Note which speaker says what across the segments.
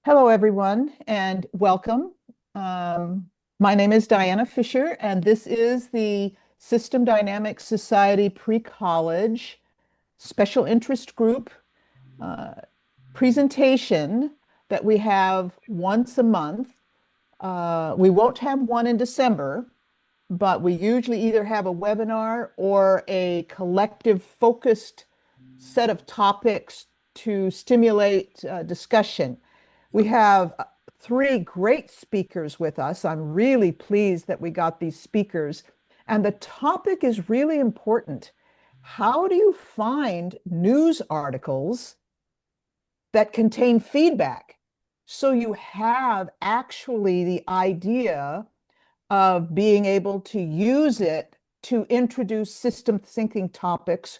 Speaker 1: Hello, everyone, and welcome. Um, my name is Diana Fisher, and this is the System Dynamics Society Pre-College Special Interest Group uh, presentation that we have once a month. We won't have one in December, but we usually either have a webinar or a collective focused set of topics to stimulate discussion. We have three great speakers with us. I'm really pleased that we got these speakers. And the topic is really important. How do you find news articles that contain feedback? So you have actually the idea of being able to use it to introduce system thinking topics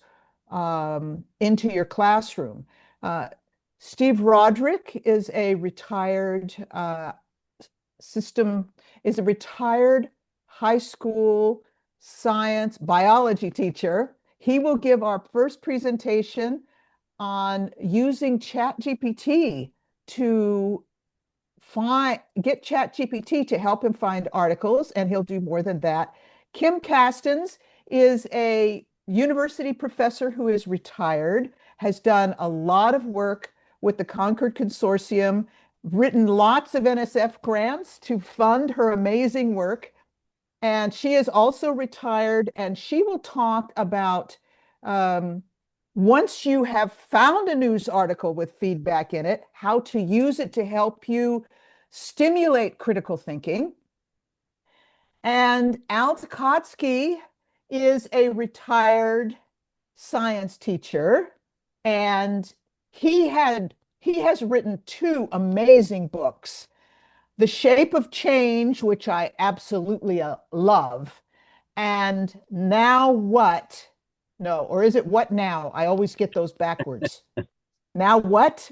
Speaker 1: into your classroom. Uh, Steve Roderick is a retired system, is a retired high school science biology teacher. He will give our first presentation on using ChatGPT to get ChatGPT to help him find articles, and he'll do more than that. Kim Castens is a university professor who is retired, has done a lot of work with the Concord Consortium, written lots of NSF grants to fund her amazing work. And she is also retired, and she will talk about um, once you have found a news article with feedback in it, how to use it to help you stimulate critical thinking. And Al Tikotsky is a retired science teacher, and he has written two amazing books. The Shape of Change, which I absolutely love, and Now What? No, or is it What Now? I always get those backwards. Now What?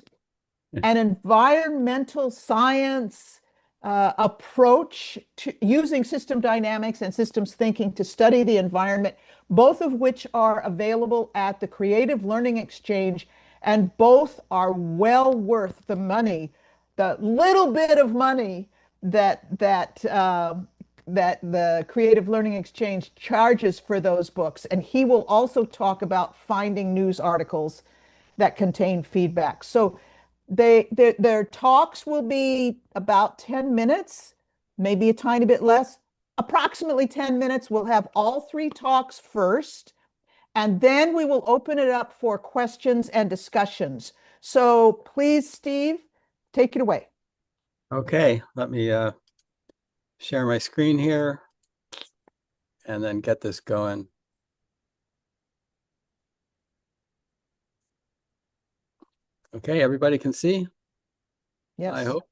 Speaker 1: An environmental science approach to using system dynamics and systems thinking to study the environment, both of which are available at the Creative Learning Exchange, and both are well worth the money, the little bit of money that the Creative Learning Exchange charges for those books. And he will also talk about finding news articles that contain feedback. So their talks will be about 10 minutes, maybe a tiny bit less, approximately 10 minutes. We'll have all three talks first, and then we will open it up for questions and discussions. So please, Steve, take it away.
Speaker 2: Okay, let me share my screen here and then get this going. Okay, everybody can see?
Speaker 1: Yes.
Speaker 2: I hope.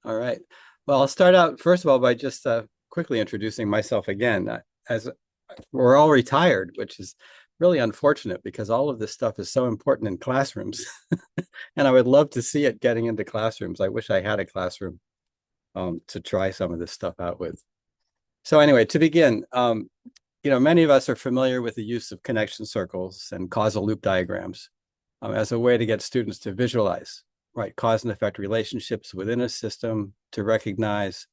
Speaker 2: All right. Well, I'll start out, first of all, by just quickly introducing myself again. As we're all retired, which is really unfortunate because all of this stuff is so important in classrooms. And I would love to see it getting into classrooms. I wish I had a classroom to try some of this stuff out with. So anyway, to begin, many of us are familiar with the use of connection circles and causal loop diagrams as a way to get students to visualize, right, cause and effect relationships within a system, to recognize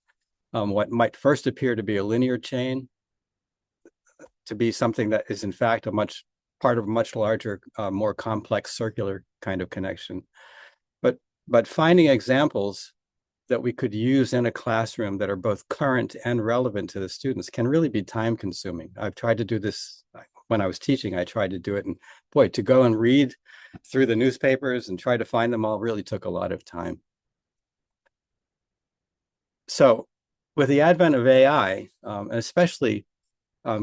Speaker 2: what might first appear to be a linear chain to be something that is in fact part of a much larger, more complex circular kind of connection. But finding examples that we could use in a classroom that are both current and relevant to the students can really be time consuming. I've tried to do this when I was teaching. I tried to do it, and boy, to go and read through the newspapers and try to find them all really took a lot of time. So with the advent of AI, and especially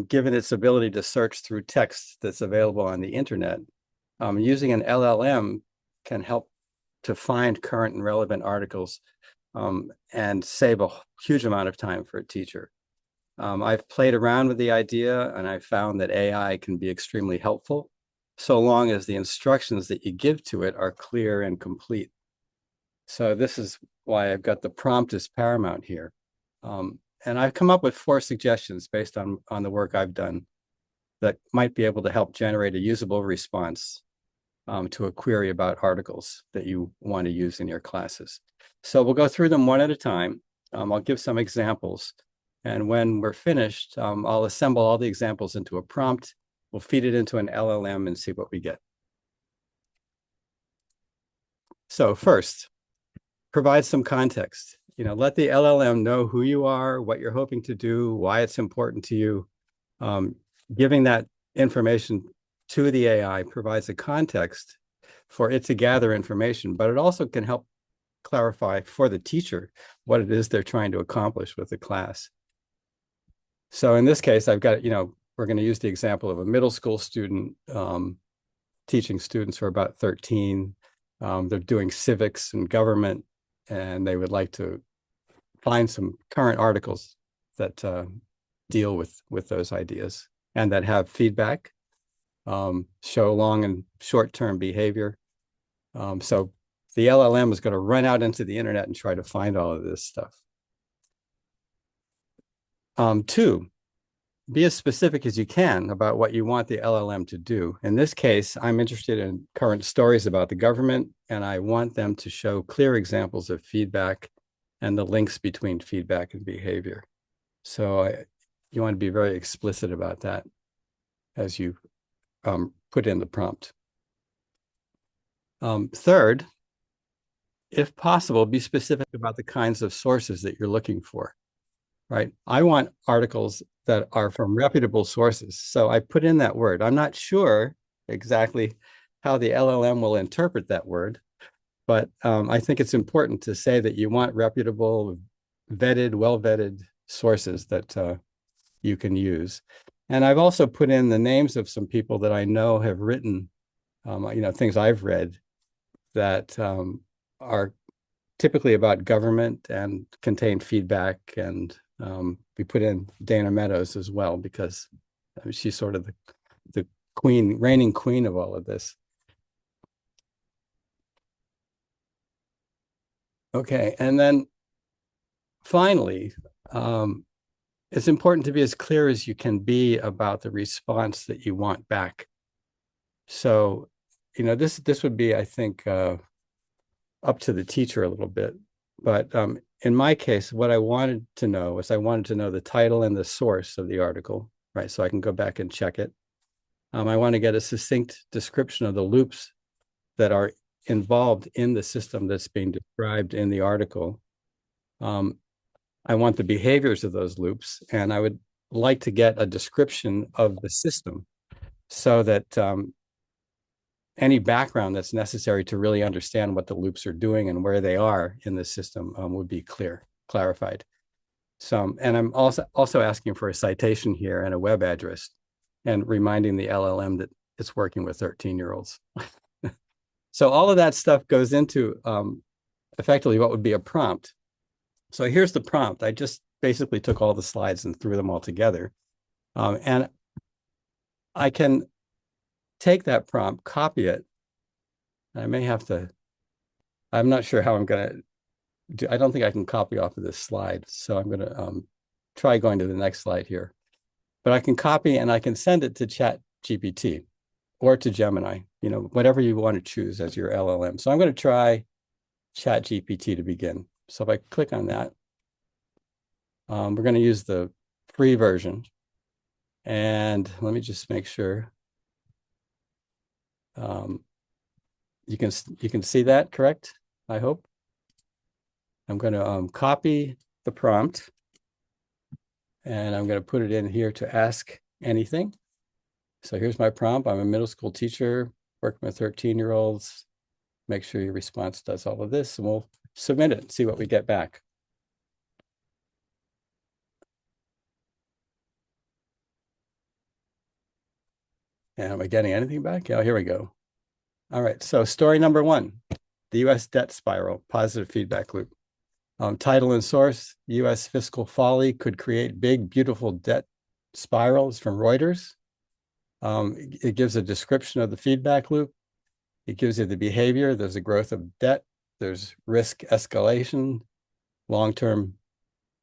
Speaker 2: given its ability to search through text that's available on the internet, using an LLM can help to find current and relevant articles and save a huge amount of time for a teacher. I've played around with the idea, and I've found that AI can be extremely helpful so long as the instructions that you give to it are clear and complete. So this is why I've got the prompt as paramount here. And I've come up with 4 suggestions based on the work I've done that might be able to help generate a usable response. to a query about articles that you want to use in your classes. So we'll go through them one at a time. I'll give some examples. And when we're finished, I'll assemble all the examples into a prompt. We'll feed it into an LLM and see what we get. So first, provide some context. Let the LLM know who you are, what you're hoping to do, why it's important to you. Giving that information to the AI provides a context for it to gather information, but it also can help clarify for the teacher what it is they're trying to accomplish with the class. So in this case, I've got, we're going to use the example of a middle school student teaching students who are about 13. They're doing civics and government, and they would like to find some current articles that deal with those ideas and that have feedback, show long and short-term behavior. So the LLM is going to run out into the internet and try to find all of this stuff. 2, be as specific as you can about what you want the LLM to do. In this case, I'm interested in current stories about the government, and I want them to show clear examples of feedback and the links between feedback and behavior. So you want to be very explicit about that as you put in the prompt. 3rd, if possible, be specific about the kinds of sources that you're looking for, right? I want articles that are from reputable sources. So I put in that word. I'm not sure exactly how the LLM will interpret that word, but I think it's important to say that you want reputable, vetted, well-vetted sources that you can use. And I've also put in the names of some people that I know have written, things I've read that are typically about government and contain feedback. And we put in Dana Meadows as well, because she's sort of the queen, reigning queen of all of this. Okay, and then finally, it's important to be as clear as you can be about the response that you want back. So, this would be, I think, up to the teacher a little bit. But in my case, what I wanted to know was I wanted to know the title and the source of the article, right? So I can go back and check it. I want to get a succinct description of the loops that are involved in the system that's being described in the article. I want the behaviors of those loops, and I would like to get a description of the system so that any background that's necessary to really understand what the loops are doing and where they are in the system would be clarified. So, and I'm also asking for a citation here and a web address, and reminding the LLM that it's working with 13-year-olds. So all of that stuff goes into effectively what would be a prompt. So here's the prompt. I just basically took all the slides and threw them all together. And I can take that prompt, copy it. I may have to, I'm not sure how I'm going to do. I don't think I can copy off of this slide. So I'm going to try going to the next slide here. But I can copy and I can send it to ChatGPT or to Gemini, whatever you want to choose as your LLM. So I'm going to try ChatGPT to begin. So if I click on that, we're going to use the free version. And let me just make sure. You can see that, correct? I hope. I'm going to copy the prompt, and I'm going to put it in here to ask anything. So here's my prompt. I'm a middle school teacher working with 13-year-olds. Make sure your response does all of this, and we'll submit it and see what we get back. And am I getting anything back? Oh, here we go. All right, so story number 1, the US debt spiral, positive feedback loop. Title and source, US fiscal folly could create big, beautiful debt spirals, from Reuters. It gives a description of the feedback loop. It gives you the behavior. There's a growth of debt. There's risk escalation, long-term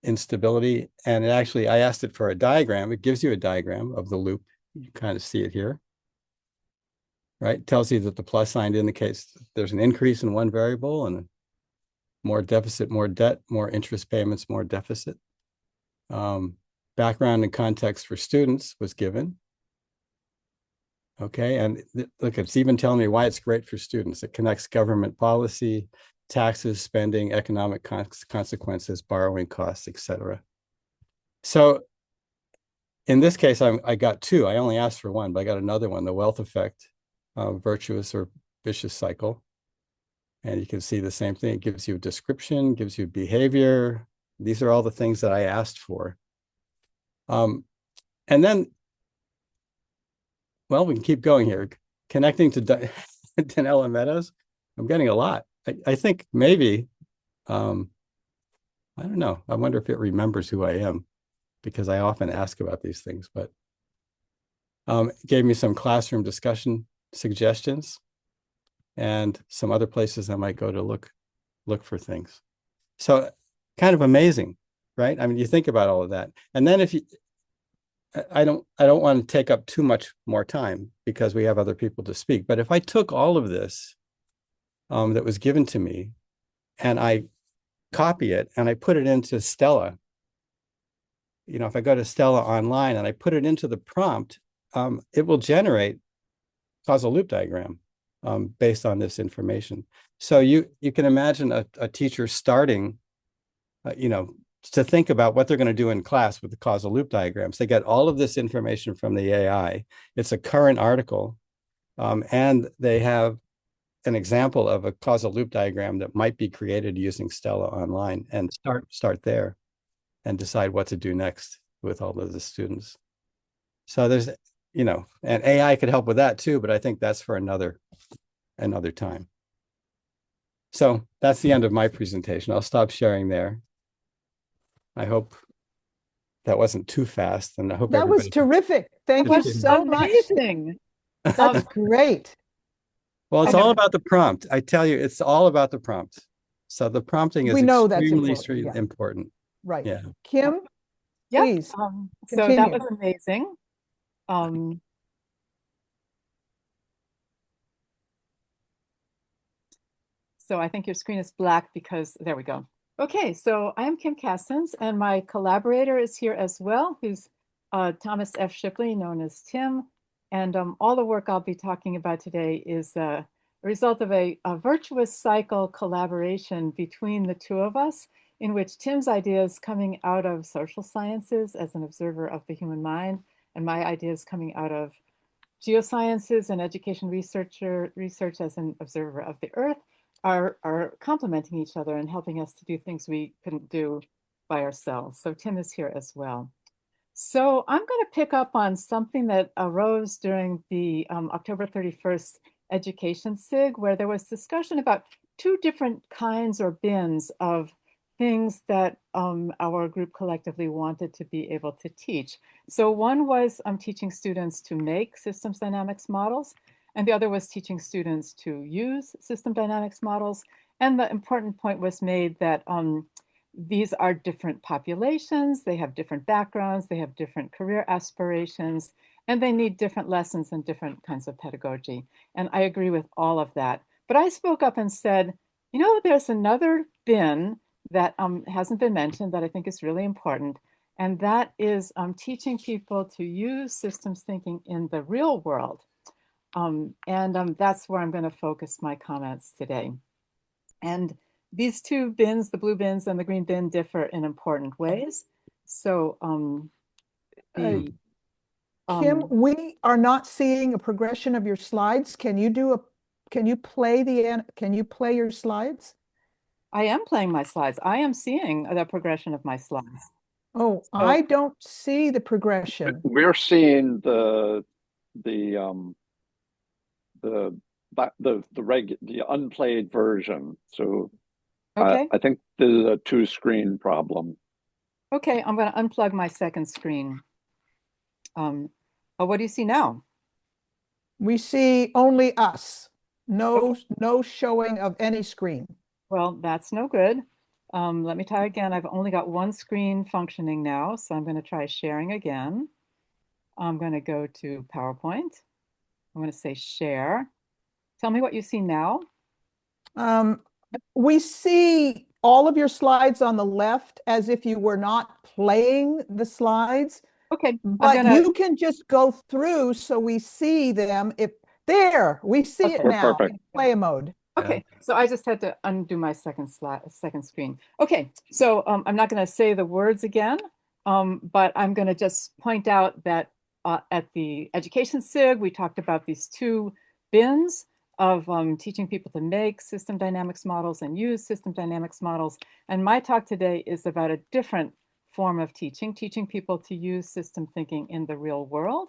Speaker 2: instability. And I asked it for a diagram. It gives you a diagram of the loop. You kind of see it here. right? Tells you that the plus sign indicates there's an increase in one variable and more deficit, more debt, more interest payments, more deficit. Background and context for students was given. Okay, and look, it's even telling me why it's great for students. It connects government policy, taxes, spending, economic consequences, borrowing costs, etc. So in this case, I got two. I only asked for one, but I got another one, the wealth effect, virtuous or vicious cycle. And you can see the same thing. It gives you a description, gives you behavior. These are all the things that I asked for. And then, well, we can keep going here. Connecting to Danella Meadows, I'm getting a lot. I think maybe, I don't know. I wonder if it remembers who I am because I often ask about these things, but it gave me some classroom discussion suggestions and some other places I might go to look for things. So kind of amazing, right? I mean, you think about all of that. And then if you, I don't want to take up too much more time because we have other people to speak. But if I took all of this that was given to me and I copy it and I put it into Stella, if I go to Stella online and I put it into the prompt, it will generate causal loop diagram based on this information. So you can imagine a teacher starting, to think about what they're going to do in class with the causal loop diagrams. They get all of this information from the AI. It's a current article, and they have an example of a causal loop diagram that might be created using Stella online, and start there and decide what to do next with all of the students. So there's, and AI could help with that too, but I think that's for another time. So that's the end of my presentation. I'll stop sharing there. I hope that wasn't too fast, and I hope
Speaker 1: that was terrific. Thank you so much.
Speaker 3: Amazing.
Speaker 1: That's great.
Speaker 2: Well, it's all about the prompt. I tell you, it's all about the prompt. So the prompting is extremely important.
Speaker 1: Right.
Speaker 2: Yeah.
Speaker 1: Kim,
Speaker 3: Yep.
Speaker 1: please.
Speaker 3: So that was amazing. So I think your screen is black because there we go. Okay, so I am Kim Cassens, and my collaborator is here as well, who's Thomas F. Shipley, known as Tim. And all the work I'll be talking about today is a result of a virtuous cycle collaboration between the two of us, in which Tim's ideas coming out of social sciences as an observer of the human mind, and my ideas coming out of geosciences and education research as an observer of the earth are complementing each other and helping us to do things we couldn't do by ourselves. So Tim is here as well. So I'm going to pick up on something that arose during the October 31st education SIG, where there was discussion about two different kinds or bins of things that our group collectively wanted to be able to teach. So one was teaching students to make systems dynamics models, and the other was teaching students to use system dynamics models. And the important point was made that these are different populations, they have different backgrounds, they have different career aspirations, and they need different lessons and different kinds of pedagogy. And I agree with all of that. But I spoke up and said, there's another bin that hasn't been mentioned that I think is really important. And that is teaching people to use systems thinking in the real world. That's where I'm going to focus my comments today. And these two bins, the blue bins and the green bin, differ in important ways. So
Speaker 1: Kim, we are not seeing a progression of your slides. Can you play your slides?
Speaker 3: I am playing my slides. I am seeing the progression of my slides.
Speaker 1: Oh, so, I don't see the progression.
Speaker 4: We're seeing the unplayed version. So
Speaker 3: okay.
Speaker 4: I think there's a two-screen problem.
Speaker 3: Okay, I'm going to unplug my second screen. What do you see now?
Speaker 1: We see only us. No showing of any screen.
Speaker 3: Well, that's no good. Let me try again. I've only got one screen functioning now, so I'm going to try sharing again. I'm going to go to PowerPoint. I'm going to say share. Tell me what you see now.
Speaker 1: We see all of your slides on the left as if you were not playing the slides,
Speaker 3: Okay,
Speaker 1: but you can just go through so we see them. If there, we see it
Speaker 3: Okay.
Speaker 1: now
Speaker 4: Perfect.
Speaker 1: in play mode.
Speaker 3: Okay, so I just had to undo my second screen. Okay, so I'm not going to say the words again, but I'm going to just point out that at the Education SIG, we talked about these two bins of teaching people to make system dynamics models and use system dynamics models. And my talk today is about a different form of teaching people to use system thinking in the real world.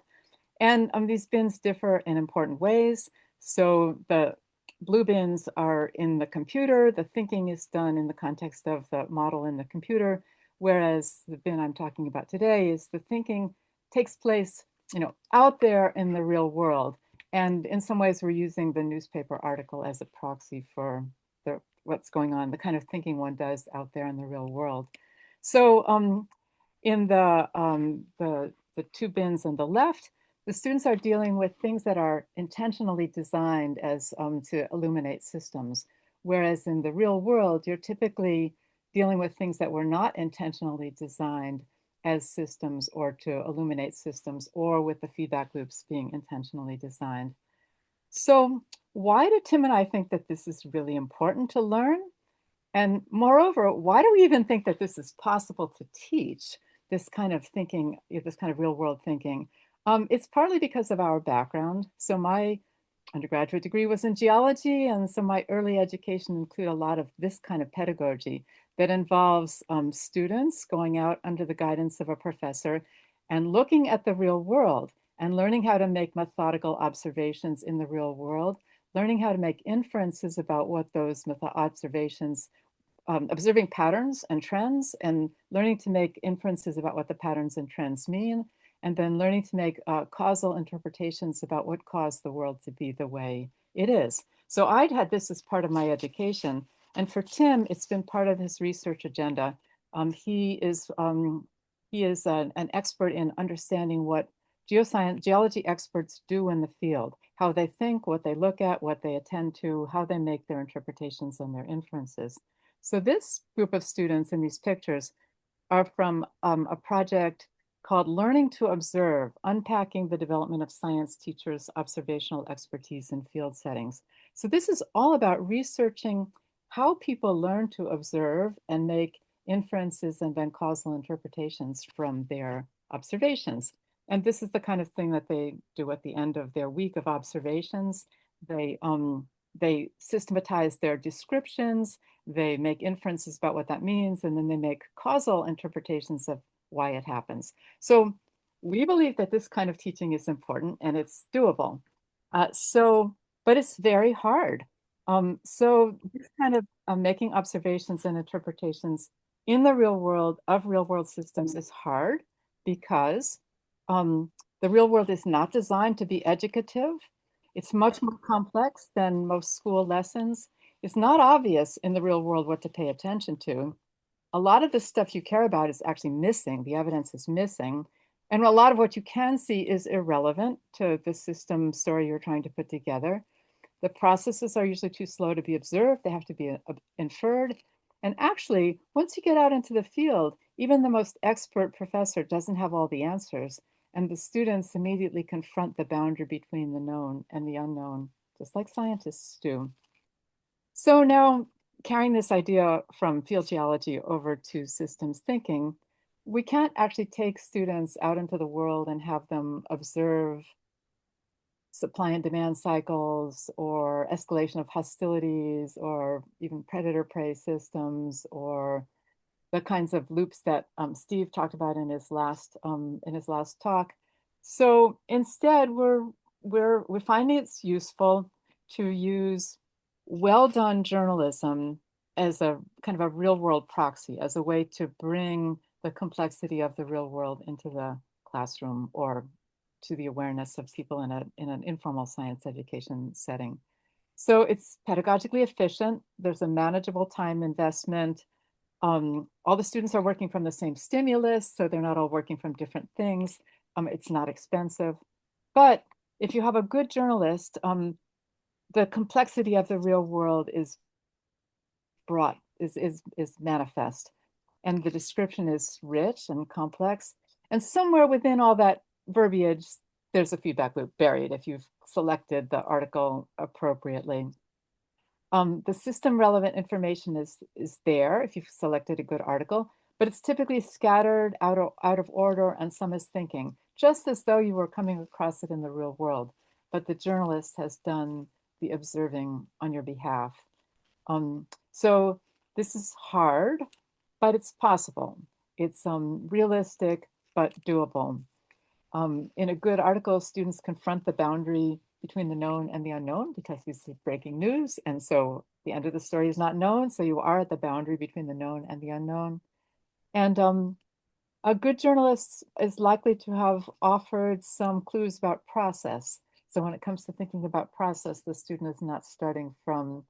Speaker 3: And these bins differ in important ways. So the blue bins are in the computer. The thinking is done in the context of the model in the computer, whereas the bin I'm talking about today is the thinking takes place, out there in the real world. And in some ways, we're using the newspaper article as a proxy for what's going on, the kind of thinking one does out there in the real world. So in the two bins on the left, the students are dealing with things that are intentionally designed as to illuminate systems. Whereas in the real world, you're typically dealing with things that were not intentionally designed as systems or to illuminate systems, or with the feedback loops being intentionally designed. So why do Tim and I think that this is really important to learn? And moreover, why do we even think that this is possible to teach, this kind of thinking, this kind of real world thinking? It's partly because of our background. So my undergraduate degree was in geology, and so my early education included a lot of this kind of pedagogy that involves students going out under the guidance of a professor and looking at the real world and learning how to make methodical observations in the real world, learning how to make inferences about what those observations observing patterns and trends, and learning to make inferences about what the patterns and trends mean, and then learning to make causal interpretations about what caused the world to be the way it is. So I'd had this as part of my education. And for Tim, it's been part of his research agenda. He is an expert in understanding what geology experts do in the field, how they think, what they look at, what they attend to, how they make their interpretations and their inferences. So this group of students in these pictures are from a project called Learning to Observe, Unpacking the Development of Science Teachers' Observational Expertise in Field Settings. So this is all about researching how people learn to observe and make inferences and then causal interpretations from their observations. And this is the kind of thing that they do at the end of their week of observations. They systematize their descriptions, they make inferences about what that means, and then they make causal interpretations of why it happens. So we believe that this kind of teaching is important and it's doable. But it's very hard. So this kind of making observations and interpretations in the real world of real world systems is hard because the real world is not designed to be educative. It's much more complex than most school lessons. It's not obvious in the real world what to pay attention to. A lot of the stuff you care about is actually missing. The evidence is missing. And a lot of what you can see is irrelevant to the system story you're trying to put together. The processes are usually too slow to be observed. They have to be inferred. And actually, once you get out into the field, even the most expert professor doesn't have all the answers. And the students immediately confront the boundary between the known and the unknown, just like scientists do. So now, carrying this idea from field geology over to systems thinking, we can't actually take students out into the world and have them observe supply and demand cycles or escalation of hostilities or even predator-prey systems or the kinds of loops that Steve talked about in his last talk. So instead, we're finding it's useful to use well-done journalism as a kind of a real-world proxy, as a way to bring the complexity of the real world into the classroom or to the awareness of people in an informal science education setting. So it's pedagogically efficient. There's a manageable time investment. All the students are working from the same stimulus, so they're not all working from different things. It's not expensive, but if you have a good journalist, the complexity of the real world is brought, is manifest. And the description is rich and complex. And somewhere within all that verbiage, there's a feedback loop buried if you've selected the article appropriately. The system relevant information is there if you've selected a good article, but it's typically scattered out of order, and some is thinking, just as though you were coming across it in the real world, but the journalist has done the observing on your behalf. So this is hard, but it's possible. It's realistic, but doable. In a good article, students confront the boundary between the known and the unknown because this is breaking news. And so the end of the story is not known. So you are at the boundary between the known and the unknown. And a good journalist is likely to have offered some clues about process. So when it comes to thinking about process, the student is not starting from,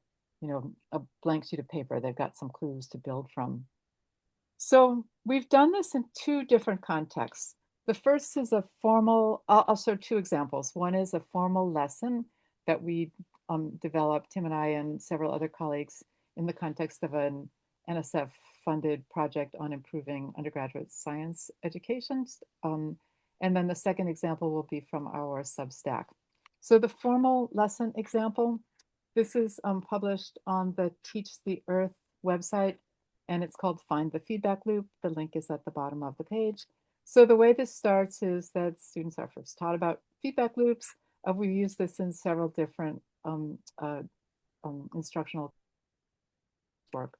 Speaker 3: a blank sheet of paper. They've got some clues to build from. So we've done this in two different contexts. The first is a formal, I'll show two examples. One is a formal lesson that we developed, Tim and I and several other colleagues, in the context of an NSF-funded project on improving undergraduate science education. And then the second example will be from our Substack. So the formal lesson example, this is published on the Teach the Earth website, and it's called Find the Feedback Loop. The link is at the bottom of the page. So the way this starts is that students are first taught about feedback loops. We've used this in several different instructional work.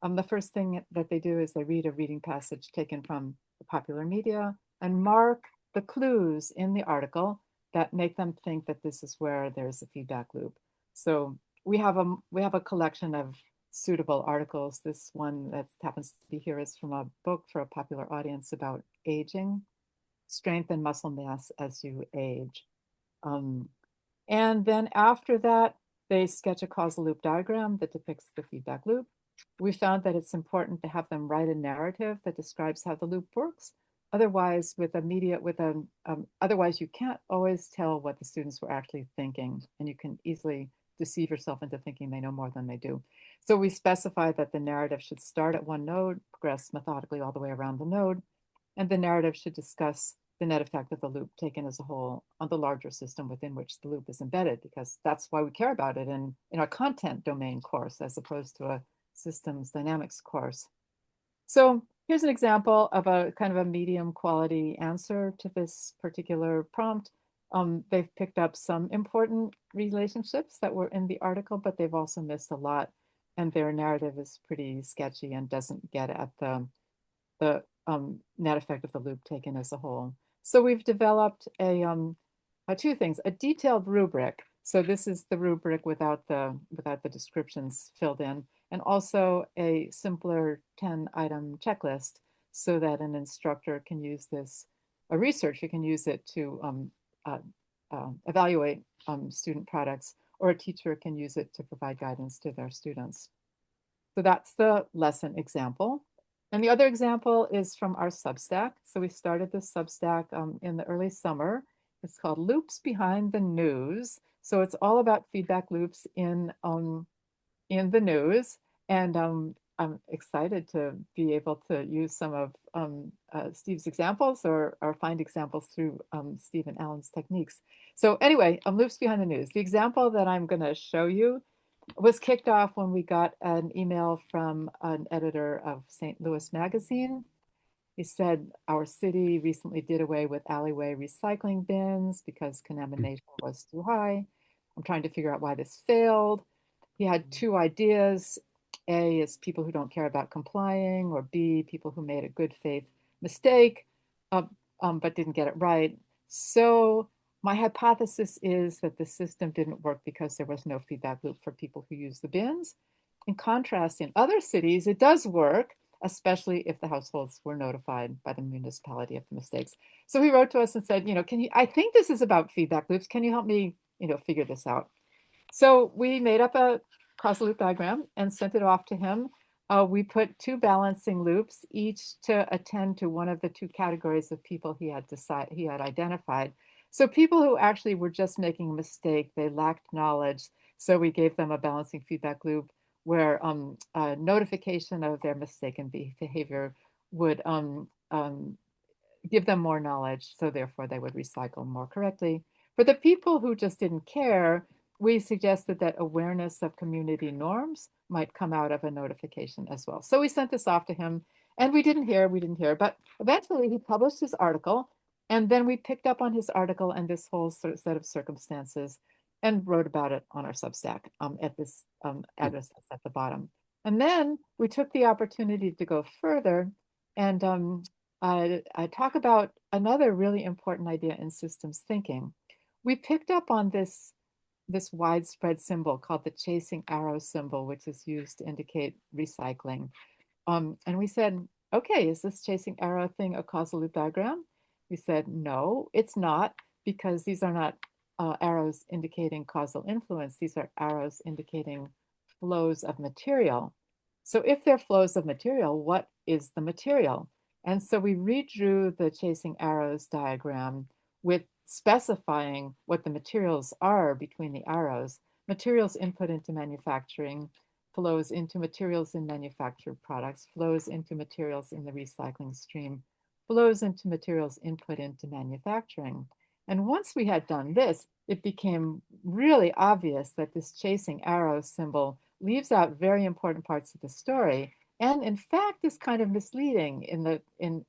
Speaker 3: The first thing that they do is they read a reading passage taken from the popular media and mark the clues in the article that make them think that this is where there's a feedback loop. So we have a collection of suitable articles. This one that happens to be here is from a book for a popular audience about aging, strength and muscle mass as you age. And then after that, they sketch a causal loop diagram that depicts the feedback loop. We found that it's important to have them write a narrative that describes how the loop works. Otherwise, otherwise you can't always tell what the students were actually thinking, and you can easily deceive yourself into thinking they know more than they do. So we specified that the narrative should start at one node, progress methodically all the way around the node, and the narrative should discuss the net effect of the loop taken as a whole on the larger system within which the loop is embedded, because that's why we care about it in our content domain course, as opposed to a systems dynamics course. So here's an example of a kind of a medium quality answer to this particular prompt. They've picked up some important relationships that were in the article, but they've also missed a lot, and their narrative is pretty sketchy and doesn't get at the net effect of the loop taken as a whole. So we've developed two things: a detailed rubric. So this is the rubric without the descriptions filled in, and also a simpler 10-item checklist, so that an instructor can use this, a researcher can use it to evaluate student products, or a teacher can use it to provide guidance to their students. So that's the lesson example. And the other example is from our Substack. So we started this Substack in the early summer. It's called Loops Behind the News. So it's all about feedback loops in the news. And I'm excited to be able to use some of Steve's examples or find examples through Steve and Alan's techniques. So anyway, Loops Behind the News. The example that I'm going to show you was kicked off when we got an email from an editor of St. Louis Magazine. He said, our city recently did away with alleyway recycling bins because contamination was too high. I'm trying to figure out why this failed. He had two ideas. A is people who don't care about complying, or B, people who made a good faith mistake, but didn't get it right. So my hypothesis is that the system didn't work because there was no feedback loop for people who use the bins. In contrast, in other cities, it does work, especially if the households were notified by the municipality of the mistakes. So he wrote to us and said, I think this is about feedback loops. Can you help me, figure this out? So we made up a causal loop diagram and sent it off to him. We put two balancing loops, each to attend to one of the two categories of people he had identified. So people who actually were just making a mistake, they lacked knowledge. So we gave them a balancing feedback loop where notification of their mistaken behavior would give them more knowledge, so therefore they would recycle more correctly. For the people who just didn't care, we suggested that awareness of community norms might come out of a notification as well. So we sent this off to him, and we didn't hear, but eventually he published his article, and then we picked up on his article and this whole sort of set of circumstances and wrote about it on our Substack at this address that's at the bottom. And then we took the opportunity to go further and I talk about another really important idea in systems thinking. We picked up on this widespread symbol called the chasing arrow symbol, which is used to indicate recycling. And we said, okay, is this chasing arrow thing a causal loop diagram? We said, no, it's not, because these are not arrows indicating causal influence. These are arrows indicating flows of material. So if they're flows of material, what is the material? And so we redrew the chasing arrows diagram with specifying what the materials are between the arrows. Materials input into manufacturing, flows into materials in manufactured products, flows into materials in the recycling stream, flows into materials input into manufacturing. And once we had done this, it became really obvious that this chasing arrow symbol leaves out very important parts of the story, and in fact is kind of misleading in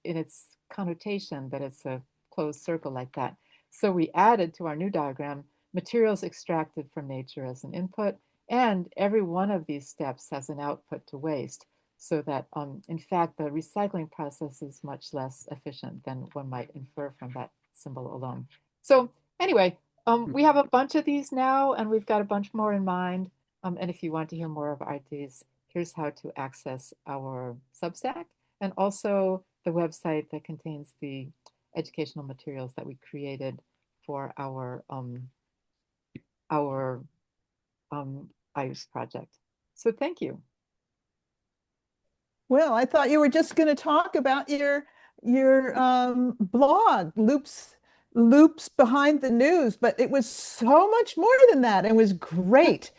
Speaker 3: its connotation that it's a closed circle like that. So we added to our new diagram materials extracted from nature as an input, and every one of these steps has an output to waste, so that in fact the recycling process is much less efficient than one might infer from that symbol alone. So anyway, we have a bunch of these now, and we've got a bunch more in mind. And if you want to hear more of our ideas, here's how to access our Substack and also the website that contains the educational materials that we created for our IUS project. So thank you.
Speaker 1: Well, I thought you were just going to talk about your blog, Loops Behind the News, but it was so much more than that. It was great.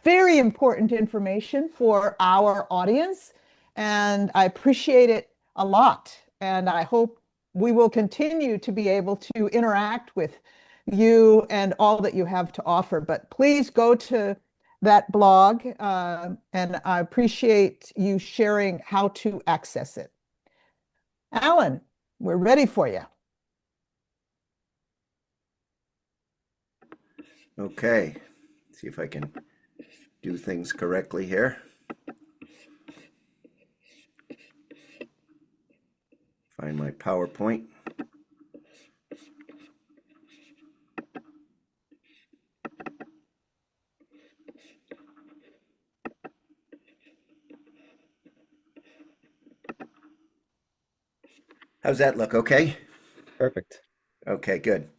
Speaker 1: Very important information for our audience, and I appreciate it a lot. And I hope we will continue to be able to interact with you and all that you have to offer. But please go to that blog, and I appreciate you sharing how to access it. Alan, we're ready for you.
Speaker 5: Okay, see if I can do things correctly here. Find my PowerPoint. How's that look? Okay?
Speaker 2: Perfect.
Speaker 5: Okay, good.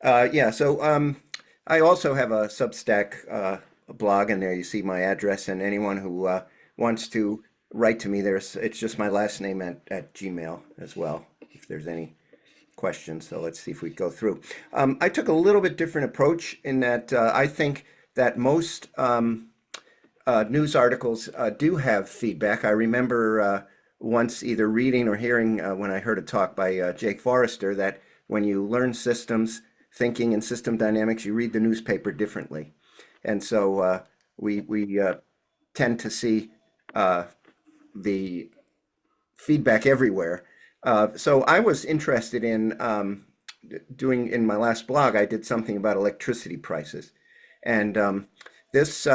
Speaker 5: Yeah, so I also have a Substack blog, and there you see my address, and anyone who wants to write to me, it's just my last name at Gmail as well, if there's any questions. So let's see if we go through. I took a little bit different approach in that I think that most news articles do have feedback. I remember once either reading or hearing when I heard a talk by Jake Forrester that when you learn systems thinking and system dynamics, you read the newspaper differently. And so we tend to see the feedback everywhere. So I was interested in doing, in my last blog, I did something about electricity prices. And this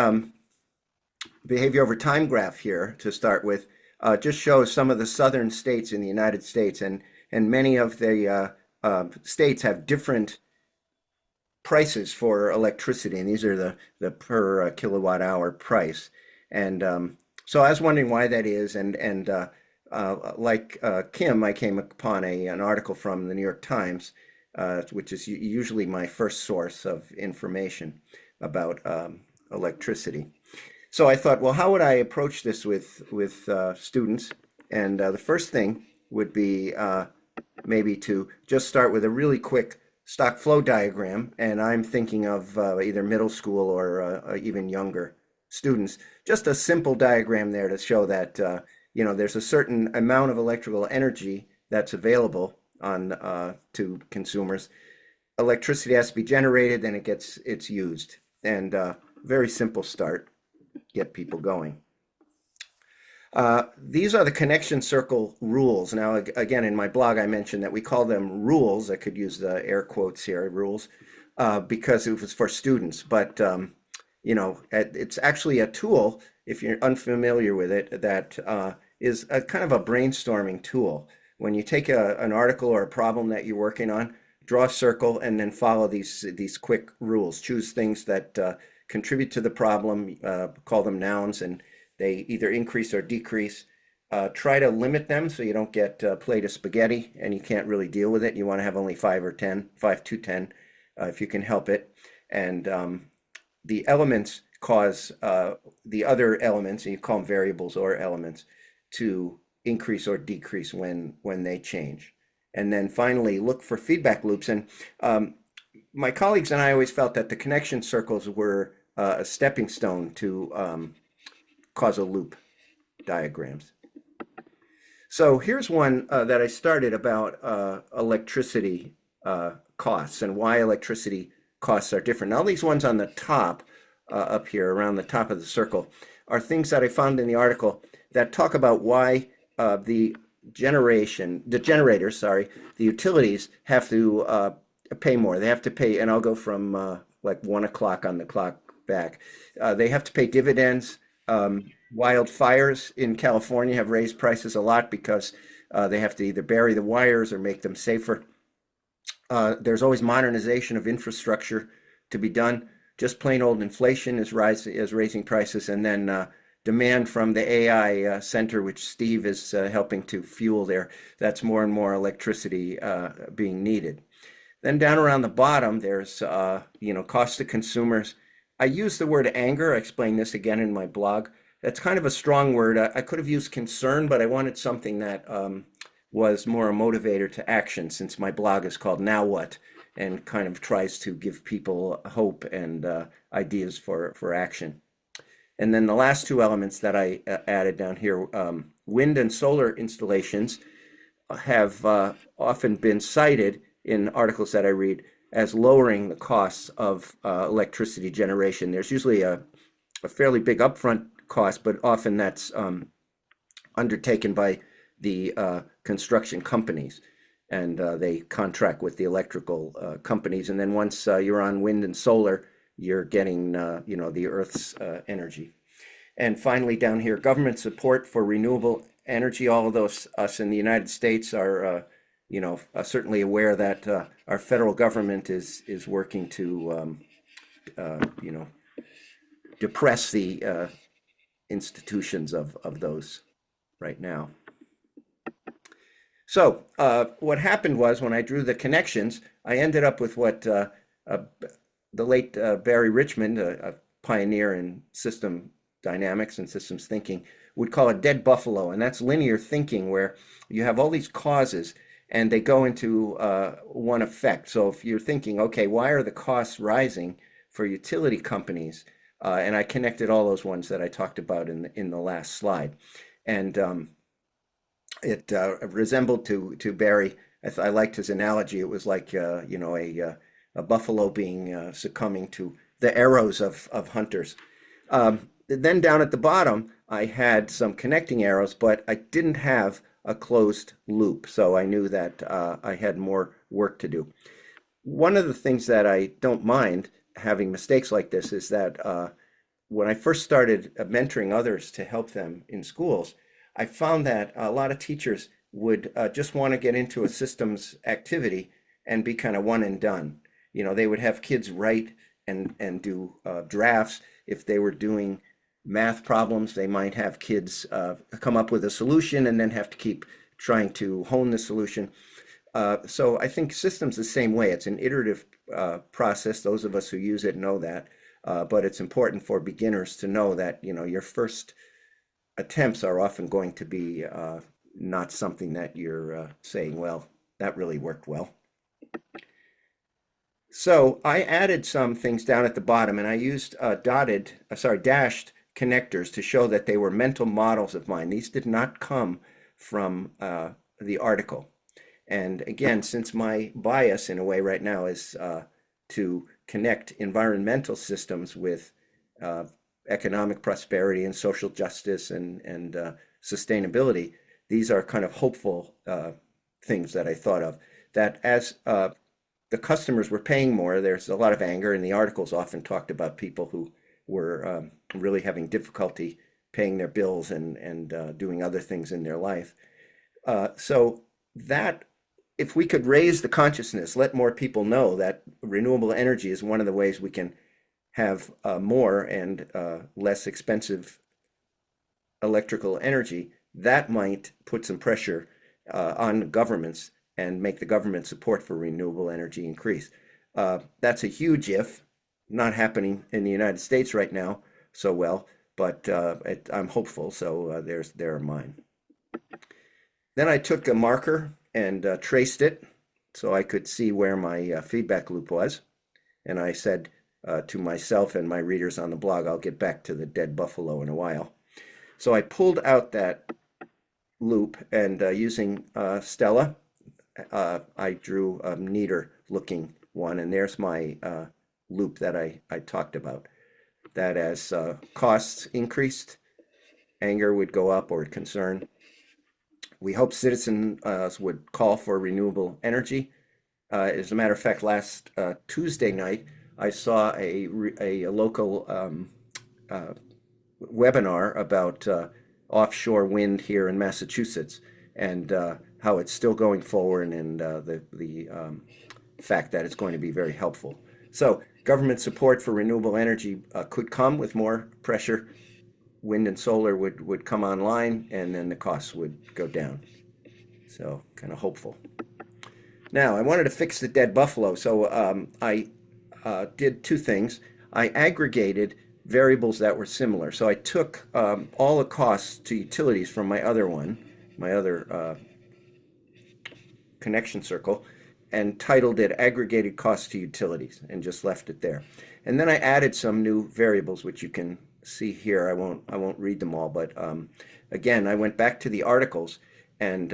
Speaker 5: behavior over time graph here, to start with, just shows some of the southern states in the United States. And many of the states have different prices for electricity, and these are the per kilowatt hour price. And so I was wondering why that is, and like Kim, I came upon an article from the New York Times, which is usually my first source of information about electricity. So I thought, well, how would I approach this with students? And the first thing would be maybe to just start with a really quick stock flow diagram, and I'm thinking of either middle school or even younger students. Just a simple diagram there to show that there's a certain amount of electrical energy that's available on to consumers. Electricity has to be generated, then it's used, and very simple start, get people going. These are the connection circle rules. Now, again, in my blog, I mentioned that we call them rules. I could use the air quotes here, rules, because it was for students. But, it's actually a tool, if you're unfamiliar with it, that is a kind of a brainstorming tool. When you take an article or a problem that you're working on, draw a circle and then follow these quick rules. Choose things that contribute to the problem, call them nouns, and they either increase or decrease. Try to limit them so you don't get a plate of spaghetti and you can't really deal with it. You want to have only 5 to 10, if you can help it. And the elements cause the other elements, and you call them variables or elements, to increase or decrease when they change. And then finally, look for feedback loops. And my colleagues and I always felt that the connection circles were a stepping stone to causal loop diagrams. So here's one that I started about electricity costs and why electricity costs are different. Now these ones on the top up here around the top of the circle are things that I found in the article that talk about why the generators, the utilities have to pay more. They have to pay, and I'll go from like 1 o'clock on the clock back. They have to pay dividends. Wildfires in California have raised prices a lot because they have to either bury the wires or make them safer. There's always modernization of infrastructure to be done. Just plain old inflation is raising prices, and then demand from the AI center, which Steve is helping to fuel there. That's more and more electricity being needed. Then down around the bottom, there's cost to consumers. I use the word anger. I explain this again in my blog. That's kind of a strong word. I could have used concern, but I wanted something that was more a motivator to action, since my blog is called Now What, and kind of tries to give people hope and ideas for action. And then the last two elements that I added down here, wind and solar installations have often been cited in articles that I read as lowering the costs of electricity generation. There's usually a fairly big upfront cost, but often that's undertaken by the construction companies, and they contract with the electrical companies. And then once you're on wind and solar, you're getting the Earth's energy. And finally, down here, government support for renewable energy. All of those, us in the United States, are certainly aware that our federal government is working to depress the institutions of those right now. So what happened was, when I drew the connections, I ended up with what the late Barry Richmond, a pioneer in system dynamics and systems thinking, would call a dead buffalo. And that's linear thinking, where you have all these causes and they go into one effect. So if you're thinking, okay, why are the costs rising for utility companies? And I connected all those ones that I talked about in the last slide. And it resembled to Barry. I liked his analogy. It was like a buffalo being succumbing to the arrows of hunters. Then down at the bottom, I had some connecting arrows, but I didn't have a closed loop, so I knew that I had more work to do. One of the things that I don't mind having mistakes like this is that when I first started mentoring others to help them in schools, I found that a lot of teachers would just want to get into a systems activity and be kind of one and done. They would have kids write and do drafts. If they were doing math problems, they might have kids come up with a solution and then have to keep trying to hone the solution. So I think systems the same way. It's an iterative process. Those of us who use it know that. But it's important for beginners to know that your first attempts are often going to be not something that you're saying, well, that really worked well. So I added some things down at the bottom, and I used dashed connectors to show that they were mental models of mine. These did not come from the article. And again, since my bias in a way right now is to connect environmental systems with uh, economic prosperity and social justice and sustainability, these are kind of hopeful things that I thought of. That as the customers were paying more, there's a lot of anger, and the articles often talked about people who were really having difficulty paying their bills and doing other things in their life. So that if we could raise the consciousness, let more people know that renewable energy is one of the ways we can have more and less expensive electrical energy, that might put some pressure on governments and make the government support for renewable energy increase. That's a huge if, not happening in the United States right now so well, but I'm hopeful, so there are mine. Then I took a marker and traced it so I could see where my feedback loop was. And I said to myself and my readers on the blog, I'll get back to the dead buffalo in a while. So I pulled out that loop and using Stella, I drew a neater looking one. And there's my loop that I talked about. That as costs increased, anger would go up or concern. We hope citizens would call for renewable energy. As a matter of fact, last Tuesday night, I saw a local webinar about offshore wind here in Massachusetts and how it's still going forward and the fact that it's going to be very helpful. So government support for renewable energy could come with more pressure. Wind and solar would come online, and then the costs would go down. So kind of hopeful. Now, I wanted to fix the dead buffalo, so I did two things. I aggregated variables that were similar. So I took all the costs to utilities from my other connection circle, and titled it Aggregated Costs to Utilities, and just left it there. And then I added some new variables, which you can see here. I won't read them all, but again, I went back to the articles and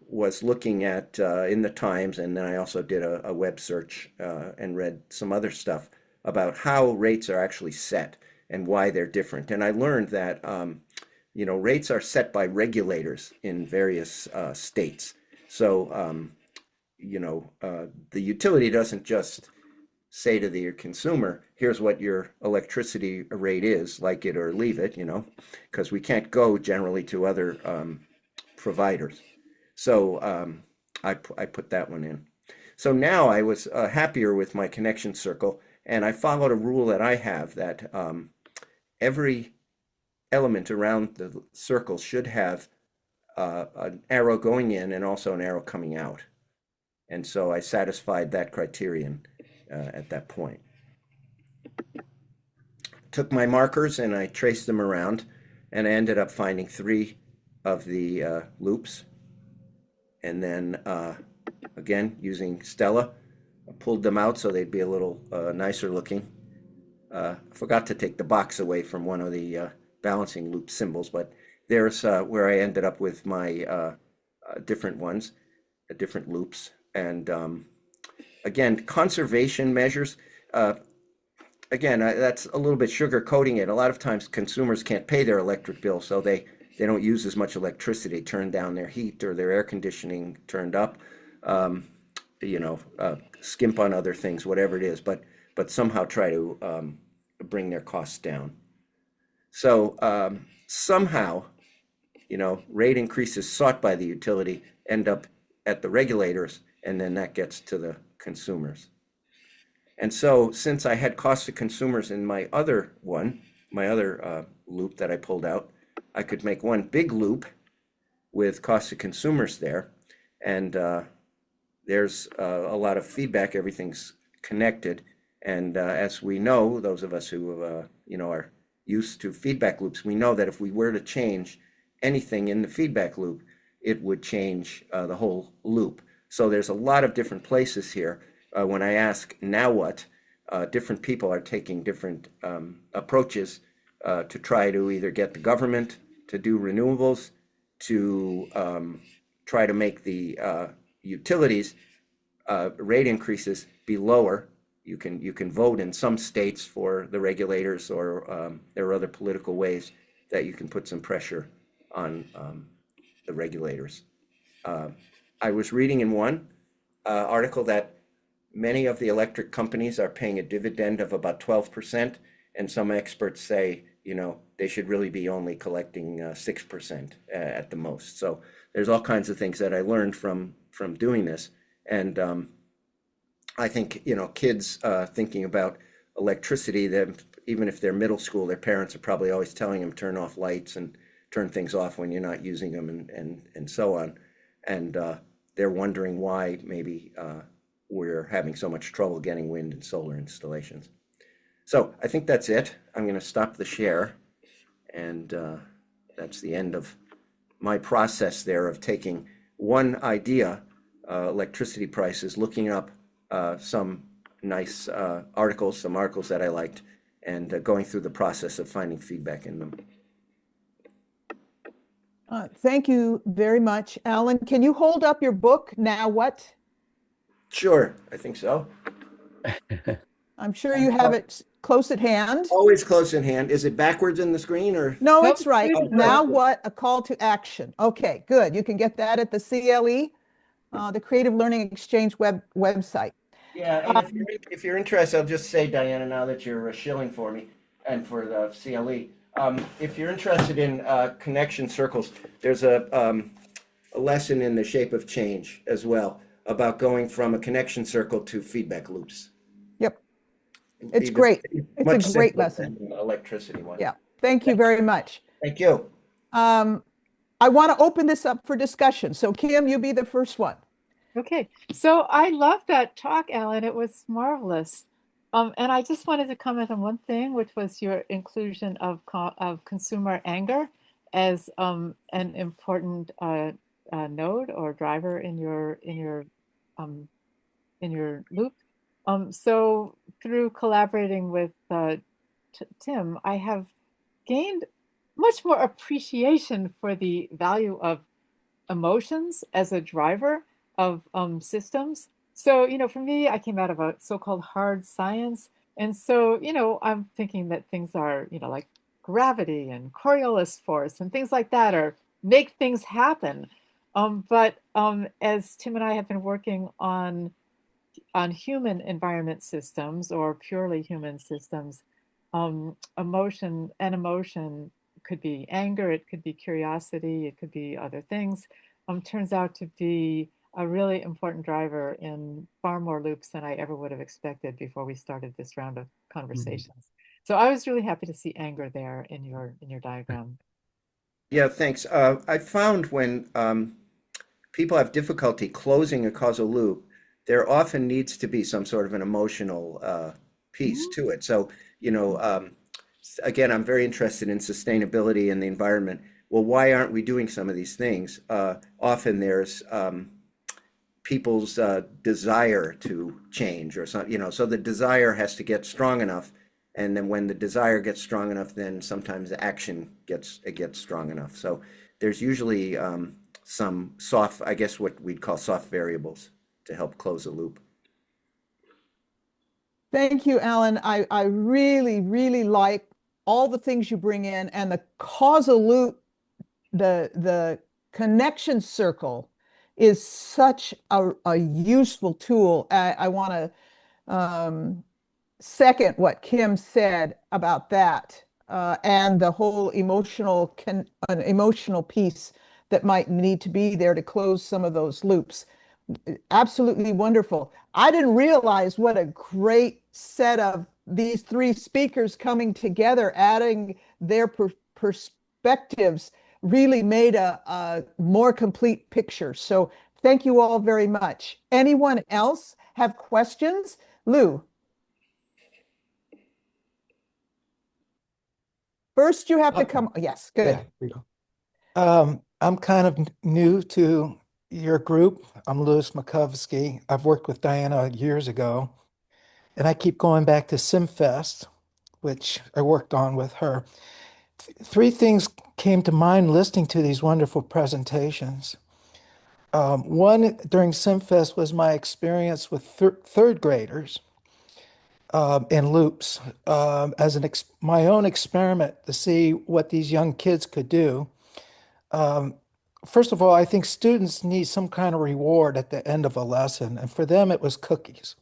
Speaker 5: was looking at in the Times, and then I also did a web search and read some other stuff about how rates are actually set and why they're different. And I learned that rates are set by regulators in various states. So the utility doesn't just say to the consumer, here's what your electricity rate is, like it or leave it, because we can't go generally to other providers. So I put that one in. So now I was happier with my connection circle, and I followed a rule that I have that every element around the circle should have an arrow going in and also an arrow coming out. And so I satisfied that criterion at that point. Took my markers and I traced them around, and I ended up finding 3 of the loops. And then again, using Stella, I pulled them out so they'd be a little nicer looking. I forgot to take the box away from one of the balancing loop symbols, but there's where I ended up with my different ones, different loops. And again, conservation measures, again, that's a little bit sugar coating it. A lot of times consumers can't pay their electric bill, so they don't use as much electricity, turn down their heat or their air conditioning turned up, skimp on other things, whatever it is, but somehow try to bring their costs down. So somehow, rate increases sought by the utility end up at the regulators, and then that gets to the consumers. And so since I had cost to consumers in my other loop that I pulled out, I could make one big loop with cost to consumers there. And there's a lot of feedback, everything's connected. And as we know, those of us who are used to feedback loops, we know that if we were to change anything in the feedback loop, it would change the whole loop. So there's a lot of different places here, when I ask now what, different people are taking different approaches to try to either get the government to do renewables, to try to make the utilities rate increases be lower. You can vote in some states for the regulators, or there are other political ways that you can put some pressure on the regulators. I was reading in one article that many of the electric companies are paying a dividend of about 12%, and some experts say, they should really be only collecting 6% at the most. So there's all kinds of things that I learned from doing this. And I think, kids thinking about electricity, that even if they're middle school, their parents are probably always telling them turn off lights and turn things off when you're not using them, and so on. And they're wondering why maybe we're having so much trouble getting wind and solar installations. So I think that's it. I'm going to stop the share. And that's the end of my process there of taking one idea, electricity prices, looking up some nice articles, some articles that I liked, and going through the process of finding feedback in them.
Speaker 1: Thank you very much, Alan. Can you hold up your book, Now What?
Speaker 5: Sure, I think so.
Speaker 1: I'm sure you have it close at hand.
Speaker 5: Always close in hand. Is it backwards in the screen, or?
Speaker 1: No,
Speaker 3: Nope,
Speaker 1: it's right.
Speaker 3: good.
Speaker 1: Now What? A call to action. Okay, good. You can get that at the CLE, the Creative Learning Exchange website.
Speaker 5: Yeah, and if you're interested, I'll just say, Diana, now that you're shilling for me and for the CLE, if you're interested in connection circles, there's a lesson in the shape of change as well about going from a connection circle to feedback loops.
Speaker 1: Yep. It's
Speaker 5: Even
Speaker 1: great.
Speaker 5: much
Speaker 1: It's a great
Speaker 5: simpler
Speaker 1: lesson.
Speaker 5: than the electricity one.
Speaker 1: Yeah. Thank you very much.
Speaker 5: Thank you.
Speaker 1: I want to open this up for discussion. So Kim, you be the first one.
Speaker 3: Okay, so I love that talk, Alan. It was marvelous. And I just wanted to comment on one thing, which was your inclusion of consumer anger as an important node or driver in your loop. So through collaborating with Tim, I have gained much more appreciation for the value of emotions as a driver of systems. So, for me, I came out of a so-called hard science. And so, I'm thinking that things are, like gravity and Coriolis force and things like that are make things happen. But as Tim and I have been working on human environment systems or purely human systems, emotion could be anger, it could be curiosity, it could be other things, turns out to be a really important driver in far more loops than I ever would have expected before we started this round of conversations. So I was really happy to see anger there in your diagram.
Speaker 5: Yeah, thanks. I found when people have difficulty closing a causal loop, there often needs to be some sort of an emotional piece to it. So, again, I'm very interested in sustainability and the environment. Well, why aren't we doing some of these things? Often there's people's desire to change or something, so the desire has to get strong enough. And then when the desire gets strong enough, then sometimes the action gets strong enough. So there's usually some soft, I guess what we'd call soft variables to help close a loop.
Speaker 1: Thank you, Alan. I really, really like all the things you bring in, and the causal loop, the connection circle is such a useful tool. I want to second what Kim said about that, and the whole an emotional piece that might need to be there to close some of those loops. Absolutely wonderful. I didn't realize what a great set of these three speakers coming together, adding their perspectives, really made a more complete picture. So thank you all very much. Anyone else have questions? Lou. First, you have to come. Yes, good.
Speaker 6: There we go. I'm kind of new to your group. I'm Louis Makovsky. I've worked with Diana years ago, and I keep going back to SimFest, which I worked on with her. Three things came to mind listening to these wonderful presentations. One during SimFest was my experience with third graders in loops as my own experiment to see what these young kids could do. First of all, I think students need some kind of reward at the end of a lesson, and for them it was cookies.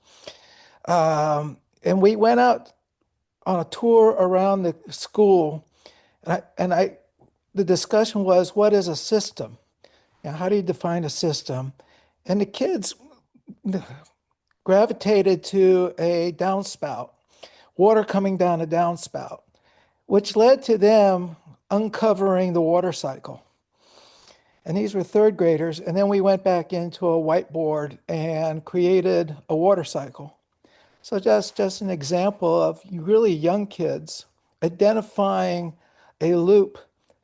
Speaker 6: And we went out on a tour around the school, and the discussion was, what is a system? How do you define a system? And the kids gravitated to a downspout, water coming down a downspout, which led to them uncovering the water cycle. And these were third graders. And then we went back into a whiteboard and created a water cycle. So just an example of really young kids identifying a loop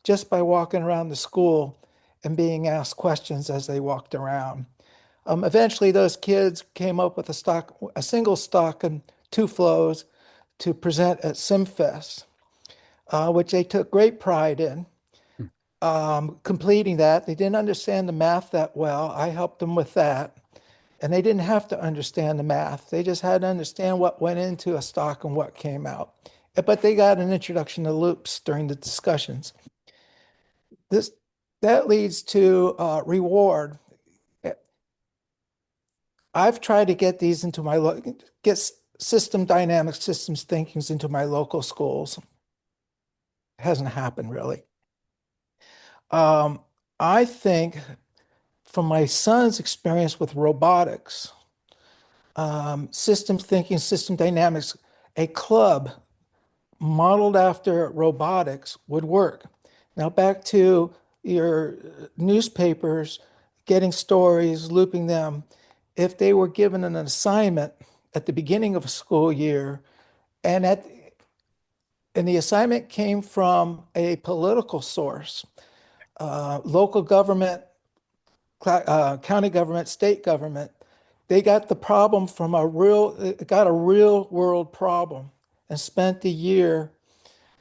Speaker 6: just by walking around the school and being asked questions as they walked around. Eventually, those kids came up with a single stock and two flows to present at SimFest, which they took great pride in. Completing that. They didn't understand the math that well. I helped them with that. And they didn't have to understand the math. They just had to understand what went into a stock and what came out. But they got an introduction to loops during the discussions. That leads to reward. I've tried to get these into get system dynamics, systems thinkings into my local schools. It hasn't happened really. I think from my son's experience with robotics, systems thinking, system dynamics, a club modeled after robotics would work. Now back to your newspapers, getting stories, looping them. If they were given an assignment at the beginning of a school year, and the assignment came from a political source, local government, county government, state government, they got the problem from got a real world problem and spent the year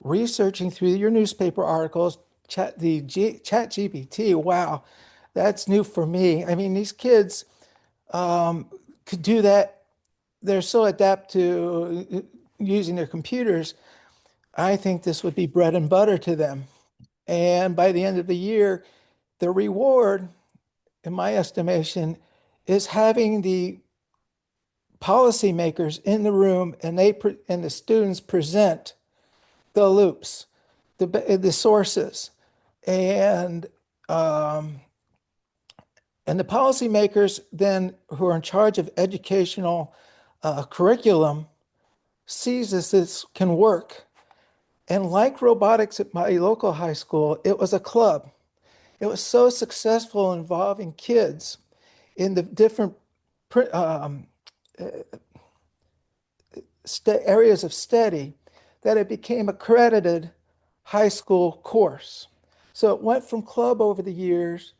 Speaker 6: researching through your newspaper articles, chat GPT. Wow, that's new for me. I mean, these kids could do that. They're so adept to using their computers. I think this would be bread and butter to them. And by the end of the year, the reward, in my estimation, is having the policymakers in the room and the students present the loops, the sources, and the policymakers then who are in charge of educational curriculum sees this can work. And like robotics at my local high school, it was a club. It was so successful involving kids in the different areas of study that it became accredited high school course. So it went from club over the years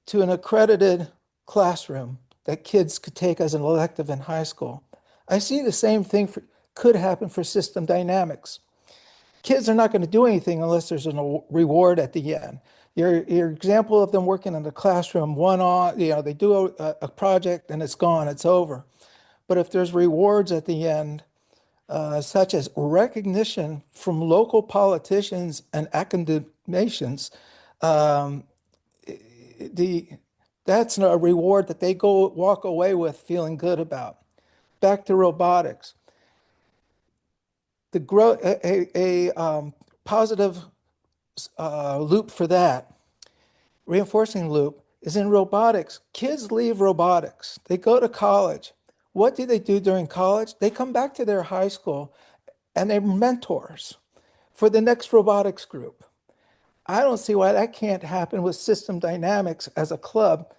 Speaker 6: to an accredited classroom that kids could take as an elective in high school. I see the same thing could happen for system dynamics. Kids are not going to do anything unless there's a reward at the end. Your example of them working in the classroom, they do a project and it's gone, it's over. But if there's rewards at the end, such as recognition from local politicians and academicians, that's a reward that they walk away with feeling good about. Back to robotics. A positive loop for that, reinforcing loop, is in robotics. Kids leave robotics. They go to college. What do they do during college? They come back to their high school and they're mentors for the next robotics group. I don't see why that can't happen with system dynamics as a club.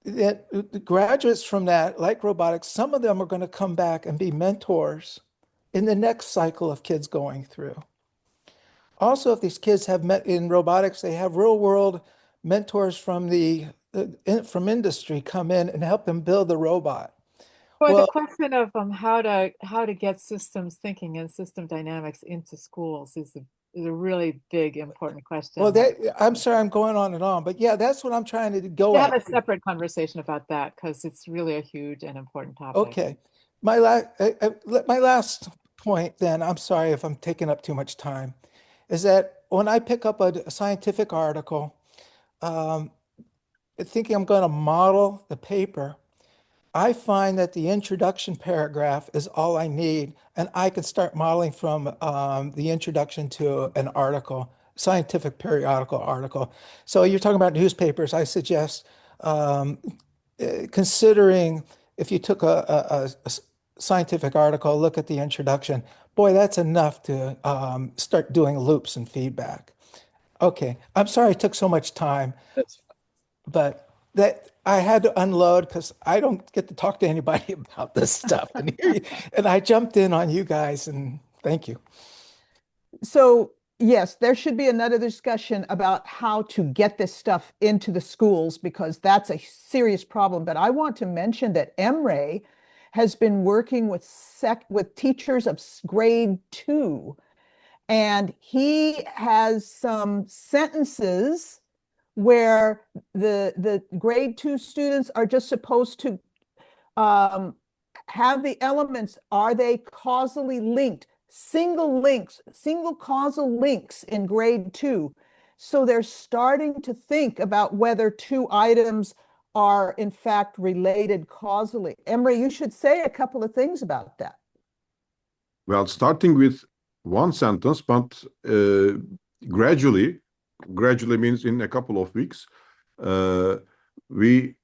Speaker 6: The graduates from that, like robotics, some of them are going to come back and be mentors in the next cycle of kids going through. Also, if these kids have met in robotics, they have real world mentors from from industry come in and help them build the robot.
Speaker 3: Boy,
Speaker 6: Well,
Speaker 3: the question of how to get systems thinking and system dynamics into schools is a really big, important question.
Speaker 6: well, I'm sorry I'm going on and on, but yeah, that's what I'm trying to go
Speaker 3: We have
Speaker 6: at.
Speaker 3: a separate conversation about that because it's really a huge and important topic.
Speaker 6: Okay. My last point then, I'm sorry if I'm taking up too much time, is that when I pick up a scientific article, thinking I'm going to model the paper, I find that the introduction paragraph is all I need, and I can start modeling from the introduction to an article, scientific periodical article. So you're talking about newspapers. I suggest considering if you took a scientific article, look at the introduction. Boy, that's enough to start doing loops and feedback. Okay, I'm sorry I took so much time,
Speaker 2: That's
Speaker 6: but that I had to unload because I don't get to talk to anybody about this stuff. And I jumped in on you guys, and thank you.
Speaker 1: So yes, there should be another discussion about how to get this stuff into the schools because that's a serious problem. But I want to mention that Emre has been working with teachers of grade 2, and he has some sentences where the grade 2 students are just supposed to um, have the elements, are they causally linked? Single causal links in grade 2. So they're starting to think about whether two items are in fact related causally. Emery, you should say a couple of things about that.
Speaker 7: Well, starting with one sentence, but gradually means in a couple of weeks, we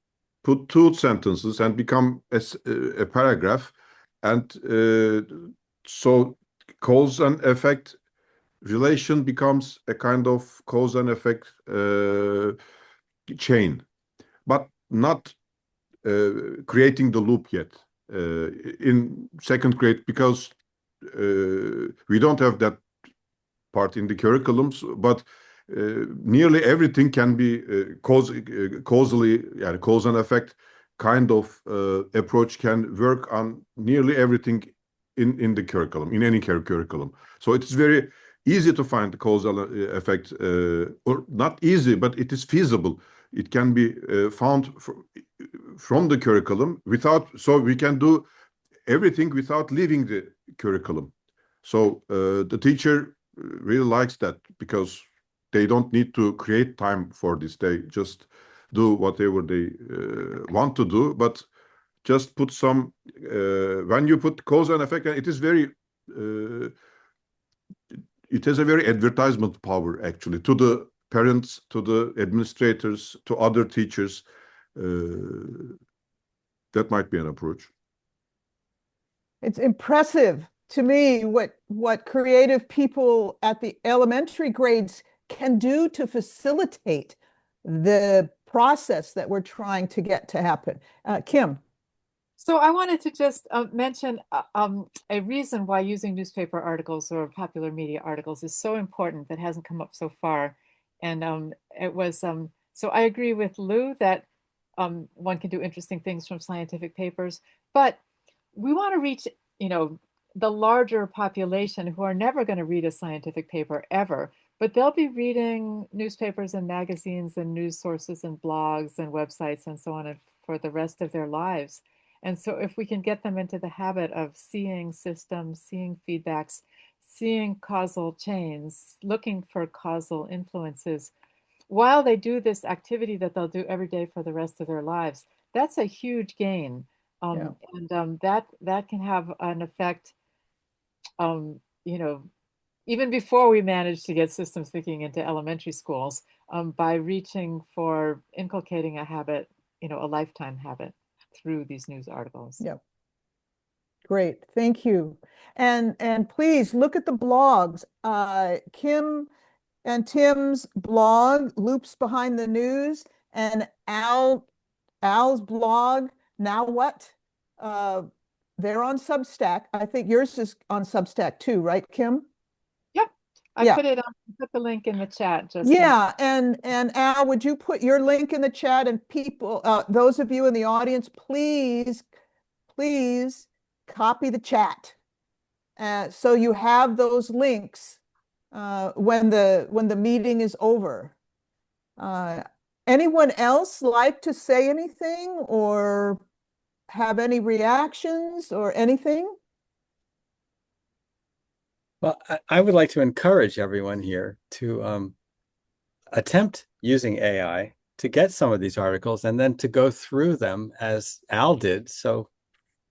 Speaker 7: put two sentences and become a paragraph. And so cause and effect relation becomes a kind of cause and effect chain, but not creating the loop yet in second grade, because we don't have that part in the curriculums, but nearly everything can be causally, yeah, cause and effect kind of approach can work on nearly everything in the curriculum, in any curriculum. So it's very easy to find the causal effect, or not easy, but it is feasible. It can be found from the curriculum so we can do everything without leaving the curriculum. So the teacher really likes that because they don't need to create time for this. They just do whatever they want to do, but just put some, when you put cause and effect, it is very, it has a very advertisement power actually to the parents, to the administrators, to other teachers. That might be an approach.
Speaker 1: It's impressive to me what creative people at the elementary grades can do to facilitate the process that we're trying to get to happen. Kim.
Speaker 3: So I wanted to just mention a reason why using newspaper articles or popular media articles is so important that hasn't come up so far. And it was, so I agree with Lou that one can do interesting things from scientific papers, but we want to reach, the larger population who are never going to read a scientific paper ever, but they'll be reading newspapers and magazines and news sources and blogs and websites and so on for the rest of their lives. And so if we can get them into the habit of seeing systems, seeing feedbacks, seeing causal chains, looking for causal influences, while they do this activity that they'll do every day for the rest of their lives, that's a huge gain. And that can have an effect, even before we manage to get systems thinking into elementary schools, by reaching for inculcating a habit, a lifetime habit through these news articles.
Speaker 1: Yeah. Great, thank you. And please look at the blogs. Kim and Tim's blog, Loops Behind the News, and Al's blog, Now What? They're on Substack. I think yours is on Substack too, right, Kim?
Speaker 3: Yep. I
Speaker 1: Yeah.
Speaker 3: put the link in the chat just
Speaker 1: Yeah, and Al, would you put your link in the chat, and people, those of you in the audience, please copy the chat. So you have those links when the meeting is over. Anyone else like to say anything or have any reactions or anything?
Speaker 2: Well, I would like to encourage everyone here to attempt using AI to get some of these articles and then to go through them as Al did so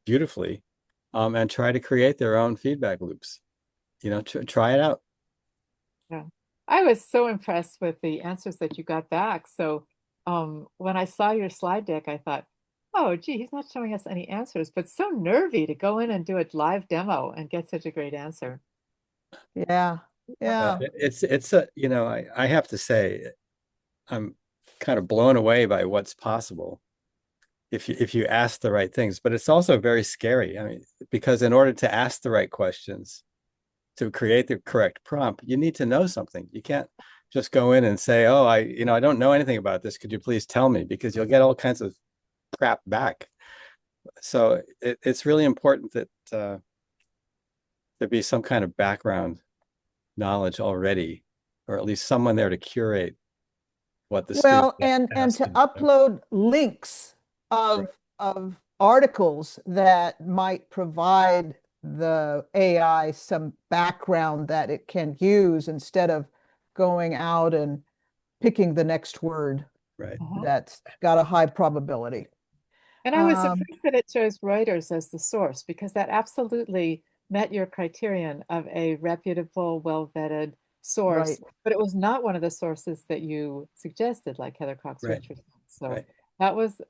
Speaker 2: beautifully, and try to create their own feedback loops. Try it out.
Speaker 3: Yeah. I was so impressed with the answers that you got back. So when I saw your slide deck, I thought, oh, gee, he's not showing us any answers, but so nervy to go in and do a live demo and get such a great answer.
Speaker 1: Yeah, yeah.
Speaker 2: It's I have to say, I'm kind of blown away by what's possible if you ask the right things, but it's also very scary. I mean, because in order to ask the right questions, to create the correct prompt, you need to know something. You can't just go in and say, oh, I don't know anything about this. Could you please tell me? Because you'll get all kinds of crap back. So it's really important that there be some kind of background knowledge already, or at least someone there to curate what the student
Speaker 1: Well, and to
Speaker 2: asked.
Speaker 1: upload links
Speaker 2: Right.
Speaker 1: of articles that might provide the AI some background that it can use instead of going out and picking the next word
Speaker 2: Right.
Speaker 1: that's got a high probability.
Speaker 3: And I was
Speaker 1: Um,
Speaker 3: surprised that it chose Reuters as the source because that absolutely met your criterion of a reputable, well-vetted source,
Speaker 1: Right.
Speaker 3: but it was not one of the sources that you suggested, like Heather Cox
Speaker 2: Right.
Speaker 3: Richardson. So
Speaker 2: Right.
Speaker 3: that was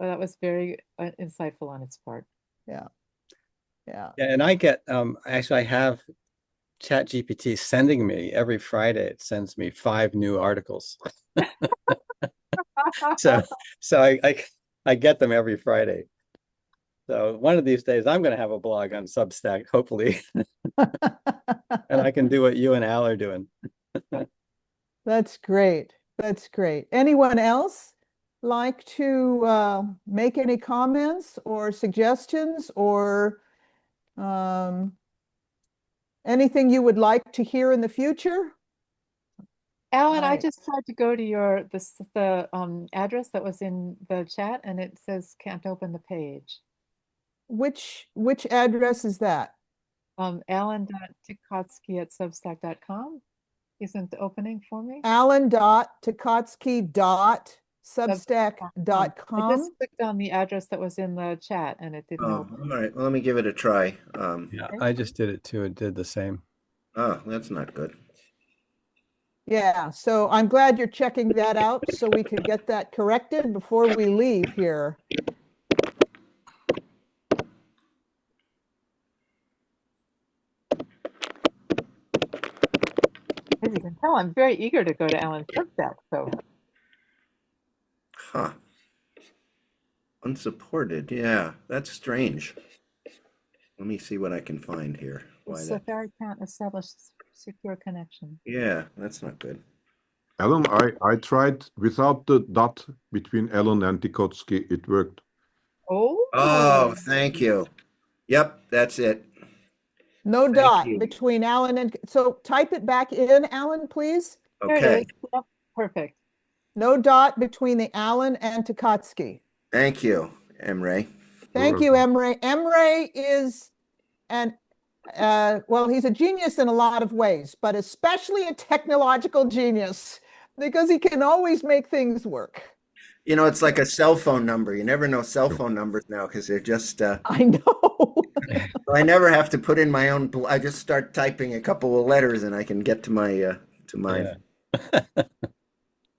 Speaker 3: very insightful on its part.
Speaker 1: Yeah. Yeah.
Speaker 2: Yeah, and I get actually I have ChatGPT sending me every Friday. It sends me 5 new articles. So I get them every Friday. So one of these days I'm going to have a blog on Substack, hopefully, and I can do what you and Al are doing.
Speaker 1: That's great. That's great. Anyone else like to make any comments or suggestions or anything you would like to hear in the future?
Speaker 3: Alan, I
Speaker 1: Right.
Speaker 3: just tried to go to the address that was in the chat, and it says can't open the page.
Speaker 1: Which address is that?
Speaker 3: Alan.tikotsky@substack.com isn't opening for me.
Speaker 1: alan.tikotsky.substack.com.
Speaker 3: I just clicked on the address that was in the chat, and it didn't
Speaker 5: Oh,
Speaker 3: open.
Speaker 5: all right. Well, let me give it a try.
Speaker 2: Yeah,
Speaker 3: Okay.
Speaker 2: I just did it too. It did the same.
Speaker 5: Oh, that's not good.
Speaker 1: Yeah, so I'm glad you're checking that out so we could get that corrected before we leave here.
Speaker 3: As you can tell, I'm very eager to go to Alan's Substack. So
Speaker 5: Huh. Unsupported. Yeah, that's strange. Let me see what I can find here.
Speaker 3: the
Speaker 5: Why that?
Speaker 3: Safari can't establish secure connection.
Speaker 5: Yeah, that's not good.
Speaker 7: Alan, I tried without the dot between Alan and Tikotsky. It worked.
Speaker 5: Oh, thank you. Yep, that's it.
Speaker 1: No
Speaker 5: Thank
Speaker 1: dot
Speaker 5: you.
Speaker 1: between Alan and, so type it back in, Alan, please.
Speaker 3: There it
Speaker 5: Okay.
Speaker 3: is. Yep, perfect.
Speaker 1: No dot between the Alan and Tikotsky.
Speaker 5: Thank you, Emre.
Speaker 1: Thank you, Emre. Emre is well, he's a genius in a lot of ways, but especially a technological genius because he can always make things work.
Speaker 5: You know, it's like a cell phone number. You never know cell phone numbers now because they're just,
Speaker 1: I know.
Speaker 5: I never have to put in my own, I just start typing a couple of letters and I can get to my,
Speaker 2: Yeah.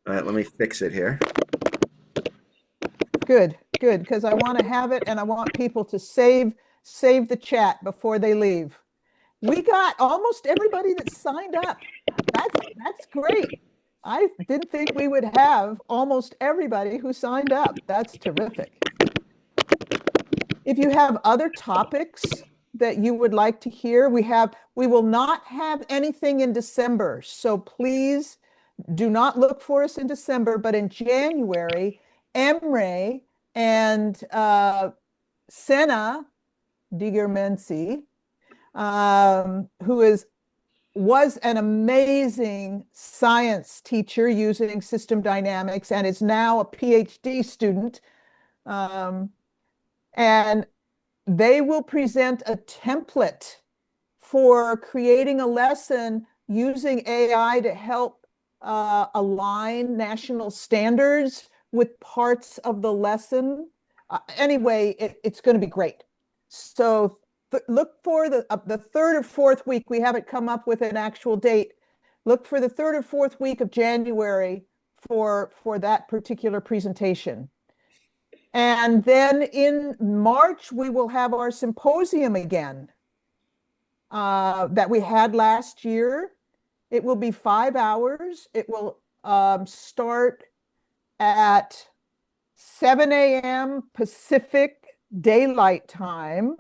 Speaker 5: All right, let me fix it here.
Speaker 1: Good, because I want to have it and I want people to save the chat before they leave. We got almost everybody that signed up. That's great. I didn't think we would have almost everybody who signed up. That's terrific. If you have other topics that you would like to hear. We will not have anything in December, so please do not look for us in December, but in January, Emre and Sena Digermensi, who was an amazing science teacher using system dynamics and is now a PhD student. And they will present a template for creating a lesson using AI to help align national standards with parts of the lesson. Anyway, it's going to be great. So look for the third or fourth week. We haven't come up with an actual date. Look for the third or fourth week of January for that particular presentation. And then in March, we will have our symposium again that we had last year. It will be 5 hours. It will start at 7 a.m. Pacific Daylight Time,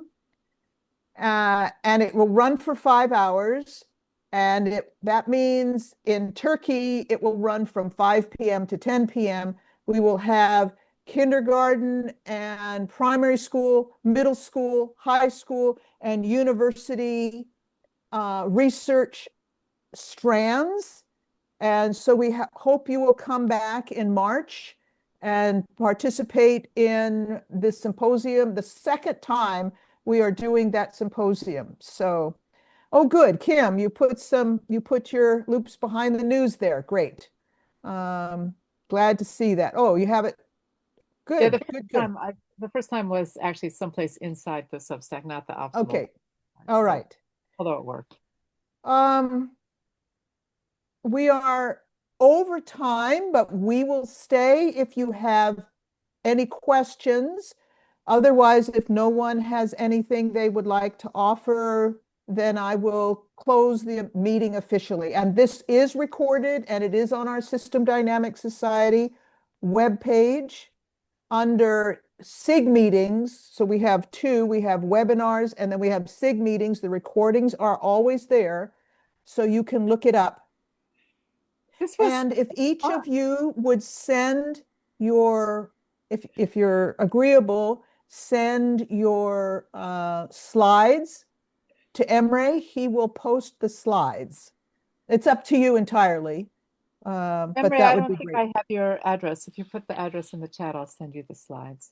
Speaker 1: and it will run for 5 hours. And that means in Turkey, it will run from 5 p.m. to 10 p.m. We will have kindergarten and primary school, middle school, high school, and university research strands. And so we hope you will come back in March and participate in this symposium, the second time we are doing that symposium. So, oh, good, Kim, you put your loops behind the news there. Great. Glad to see that. Oh, you have it.
Speaker 3: Yeah,
Speaker 1: Good, good.
Speaker 3: the first time was actually someplace inside the Substack, not the optimal.
Speaker 1: Okay. All right.
Speaker 3: Although it worked.
Speaker 1: We are over time, but we will stay if you have any questions. Otherwise, if no one has anything they would like to offer, then I will close the meeting officially. And this is recorded and it is on our System Dynamics Society webpage under SIG meetings. So we have two, we have webinars and then we have SIG meetings. The recordings are always there, so you can look it up. And if each of you would send your, if you're agreeable, send your slides to Emre. He will post the slides. It's up to you entirely. But
Speaker 3: Emre,
Speaker 1: that
Speaker 3: I
Speaker 1: would
Speaker 3: don't
Speaker 1: be
Speaker 3: think
Speaker 1: great.
Speaker 3: I have your address. If you put the address in the chat, I'll send you the slides.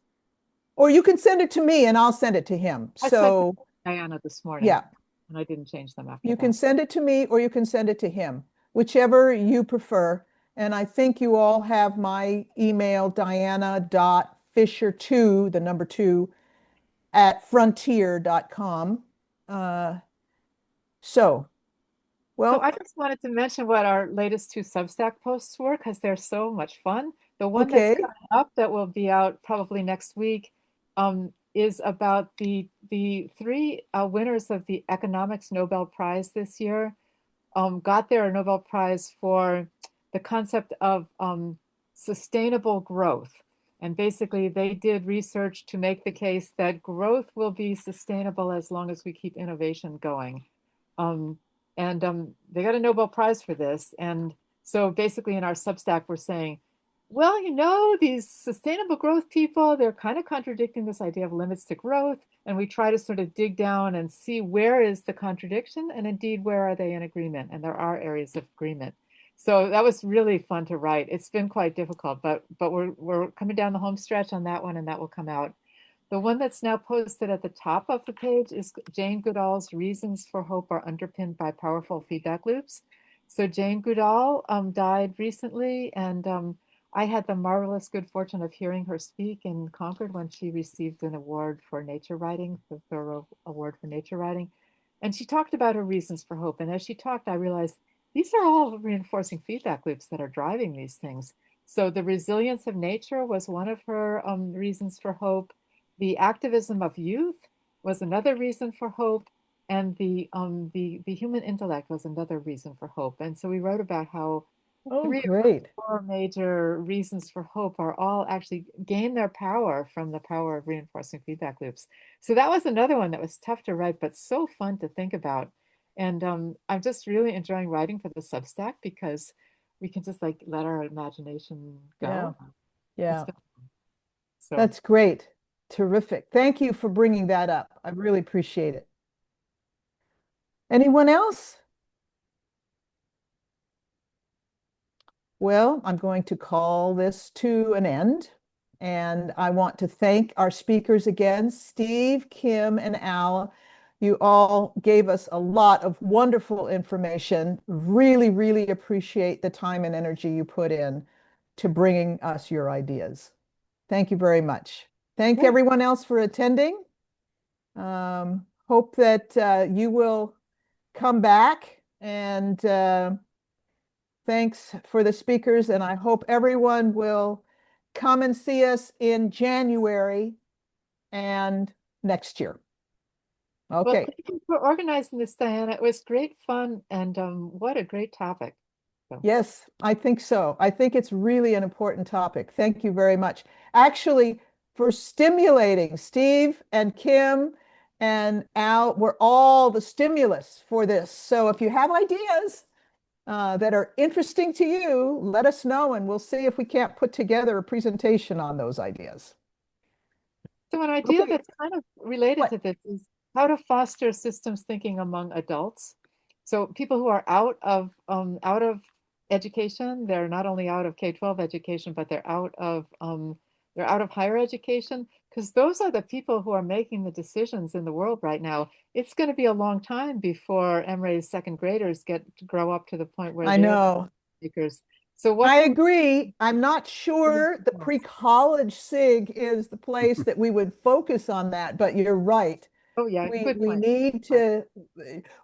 Speaker 1: Or you can send it to me and I'll send it to him.
Speaker 3: I
Speaker 1: So
Speaker 3: sent Diana this morning.
Speaker 1: yeah,
Speaker 3: And I didn't change them after
Speaker 1: you
Speaker 3: that.
Speaker 1: can send it to me or you can send it to him, whichever you prefer. And I think you all have my email, diana.fisher2, the number 2, at frontier.com. So
Speaker 3: I just wanted to mention what our latest 2 Substack posts were because they're so much fun. The one
Speaker 1: okay.
Speaker 3: that's coming up that will be out probably next week is about the 3 winners of the Economics Nobel Prize this year. Got their Nobel Prize for the concept of sustainable growth. And basically, they did research to make the case that growth will be sustainable as long as we keep innovation going. They got a Nobel Prize for this. And so basically in our Substack, we're saying, well, these sustainable growth people, they're kind of contradicting this idea of limits to growth. And we try to sort of dig down and see where is the contradiction and indeed, where are they in agreement? And there are areas of agreement. So that was really fun to write. It's been quite difficult, but we're coming down the home stretch on that one, and that will come out. The one that's now posted at the top of the page is Jane Goodall's Reasons for Hope Are Underpinned by Powerful Feedback Loops. So Jane Goodall died recently, and I had the marvelous good fortune of hearing her speak in Concord when she received an award for nature writing, the Thoreau Award for Nature Writing. And she talked about her reasons for hope. And as she talked, I realized these are all reinforcing feedback loops that are driving these things. So the resilience of nature was one of her reasons for hope. The activism of youth was another reason for hope, and the human intellect was another reason for hope. And so we wrote about how
Speaker 1: Oh,
Speaker 3: Three of the
Speaker 1: great.
Speaker 3: four major reasons for hope are all actually gain their power from the power of reinforcing feedback loops. So that was another one that was tough to write, but so fun to think about. And I'm just really enjoying writing for the Substack because we can just like let our imagination
Speaker 1: Yeah.
Speaker 3: go. It's
Speaker 1: Yeah.
Speaker 3: been fun. So
Speaker 1: That's great. Terrific. Thank you for bringing that up. I really appreciate it. Anyone else? Well, I'm going to call this to an end. And I want to thank our speakers again, Steve, Kim, and Al. You all gave us a lot of wonderful information. Really, really appreciate the time and energy you put in to bringing us your ideas. Thank you very much. Thank
Speaker 3: yeah.
Speaker 1: everyone else for attending. Hope that you will come back, and thanks for the speakers. And I hope everyone will come and see us in January and next year.
Speaker 3: Well,
Speaker 1: Okay.
Speaker 3: thank you for organizing this, Diana. It was great fun, and what a great topic. So,
Speaker 1: Yes, I think so. I think it's really an important topic. Thank you very much. Actually, for stimulating Steve and Kim and Al, we're all the stimulus for this. So if you have ideas that are interesting to you, let us know, and we'll see if we can't put together a presentation on those ideas.
Speaker 3: so an idea
Speaker 1: Okay.
Speaker 3: that's kind of related
Speaker 1: What?
Speaker 3: to this is how to foster systems thinking among adults. So people who are out of education, they're not only out of K-12 education, but they're out of higher education, because those are the people who are making the decisions in the world right now. It's going to be a long time before MRA's second graders get to grow up to the point where
Speaker 1: I
Speaker 3: they're
Speaker 1: know.
Speaker 3: makers. So what
Speaker 1: I
Speaker 3: can
Speaker 1: agree. I'm not sure the pre-college SIG is the place that we would focus on that, but you're right.
Speaker 3: Oh yeah, good
Speaker 1: We
Speaker 3: point.
Speaker 1: need to,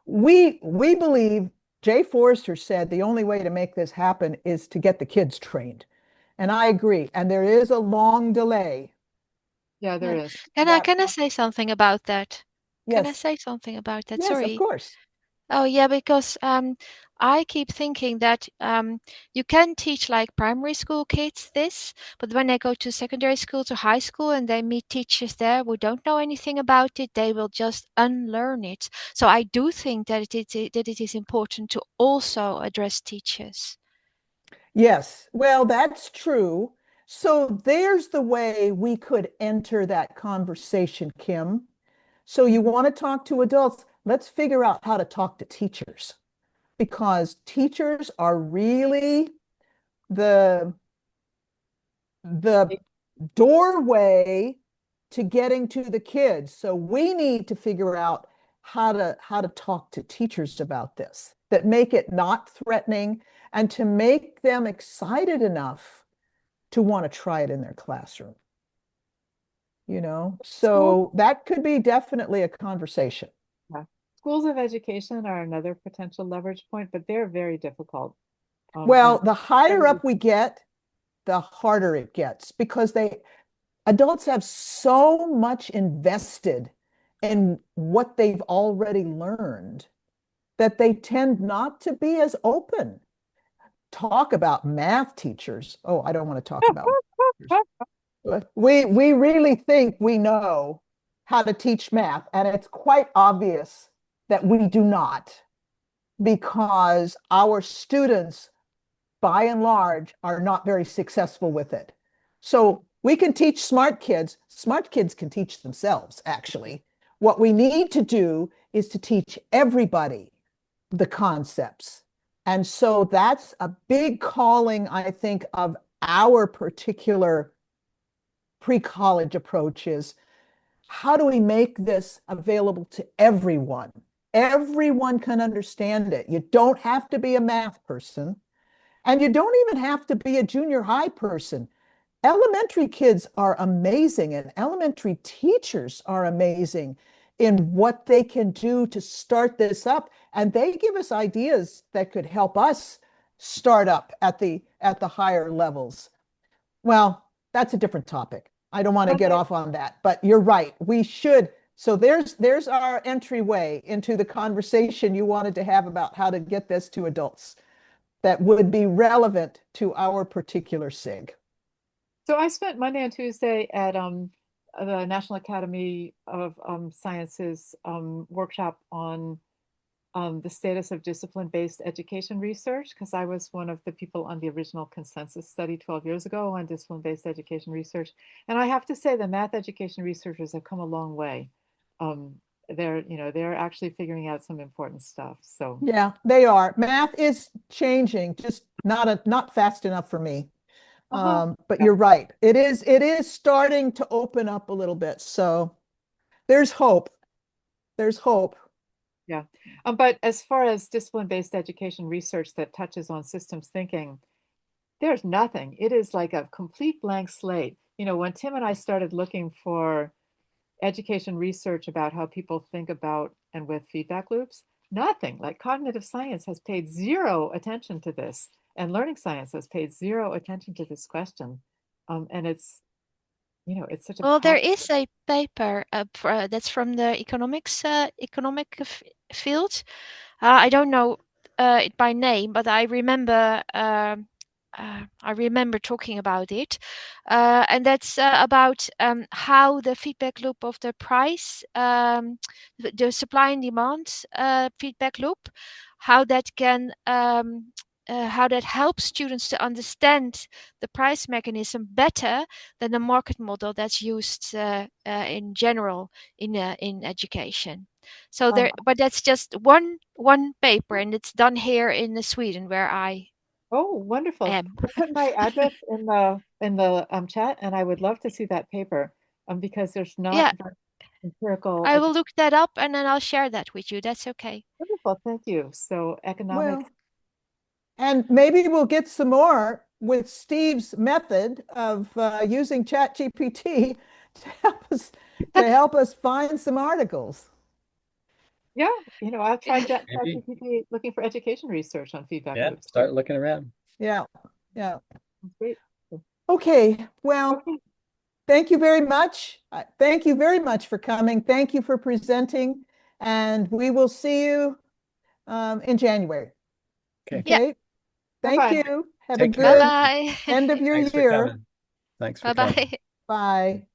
Speaker 1: we believe, Jay Forrester said the only way to make this happen is to get the kids trained. And I agree. And there is a long delay.
Speaker 3: Yeah, there
Speaker 8: Yeah.
Speaker 3: is.
Speaker 1: That,
Speaker 8: Can I say something about that? Can I
Speaker 1: yes,
Speaker 8: say something about that?
Speaker 1: yes, of
Speaker 8: Sorry.
Speaker 1: course.
Speaker 8: Oh yeah, because I keep thinking that you can teach like primary school kids this, but when they go to secondary school to high school and they meet teachers there who don't know anything about it, they will just unlearn it. So I do think that it is important to also address teachers.
Speaker 1: Yes, well, that's true. So there's the way we could enter that conversation, Kim. So you want to talk to adults, let's figure out how to talk to teachers, because teachers are really the the doorway to getting to the kids. So we need to figure out how to talk to teachers about this, that make it not threatening and to make them excited enough to want to try it in their classroom.
Speaker 3: Schools,
Speaker 1: So that could be definitely a conversation.
Speaker 3: yeah. Schools of education are another potential leverage point, but they're very difficult.
Speaker 1: Well,
Speaker 3: And
Speaker 1: the higher up we get, the harder it gets, because adults have so much invested in what they've already learned that they tend not to be as open. Talk about math teachers. Oh, I don't want to talk about teachers. We really think we know how to teach math, and it's quite obvious that we do not, because our students, by and large, are not very successful with it. So we can teach smart kids. Smart kids can teach themselves, actually. What we need to do is to teach everybody the concepts. And so that's a big calling, I think, of our particular pre-college approach is, how do we make this available to everyone? Everyone can understand it. You don't have to be a math person, and you don't even have to be a junior high person. Elementary kids are amazing, and elementary teachers are amazing in what they can do to start this up. And they give us ideas that could help us start up at the higher levels. Well, that's a different topic. I don't want to get off on that, but you're right. We should. So there's our entryway into the conversation you wanted to have about how to get this to adults. that would be relevant to our particular SIG.
Speaker 3: So I spent Monday and Tuesday at the National Academy of Sciences workshop on the status of discipline-based education research, because I was one of the people on the original consensus study 12 years ago on discipline-based education research. And I have to say the math education researchers have come a long way. They're actually figuring out some important stuff. So
Speaker 1: yeah, they are. Math is changing, just not fast enough for me. But you're right. It is starting to open up a little bit. So there's hope. There's hope.
Speaker 3: Yeah. But as far as discipline-based education research that touches on systems thinking, there's nothing. It is like a complete blank slate. When Tim and I started looking for education research about how people think about and with feedback loops, nothing. Like cognitive science has paid zero attention to this, and learning science has paid zero attention to this question. And it's such a
Speaker 8: Well, there is a paper that's from the economic field. I don't know it by name, but I remember talking about it, and that's about how the feedback loop of the price, the supply and demand feedback loop, how that can how that helps students to understand the price mechanism better than the market model that's used in general in education. So but that's just one paper, and it's done here in Sweden, where I
Speaker 3: wonderful.
Speaker 8: am.
Speaker 3: I'll put my address in the chat, and I would love to see that paper because there's not
Speaker 8: Yeah,
Speaker 3: empirical.
Speaker 8: I will look that up and then I'll share that with you. That's okay.
Speaker 3: Wonderful, thank you. So economics.
Speaker 1: Well, and maybe we'll get some more with Steve's method of using ChatGPT to help us find some articles.
Speaker 3: Yeah, I've tried ChatGPT looking for education research on feedback
Speaker 2: Yeah,
Speaker 3: loops.
Speaker 2: start looking around.
Speaker 1: Yeah.
Speaker 3: That's great.
Speaker 1: Okay. Well,
Speaker 3: Okay.
Speaker 1: thank you very much. Thank you very much for coming. Thank you for presenting. And we will see you in January.
Speaker 2: Okay.
Speaker 1: Okay. Thank
Speaker 3: Bye-bye.
Speaker 1: you. Have a
Speaker 2: Take care.
Speaker 1: good
Speaker 8: Bye-bye.
Speaker 1: end of your
Speaker 2: Thanks for
Speaker 1: year.
Speaker 2: coming. Thanks for
Speaker 8: Bye-bye.
Speaker 2: coming.
Speaker 1: Bye.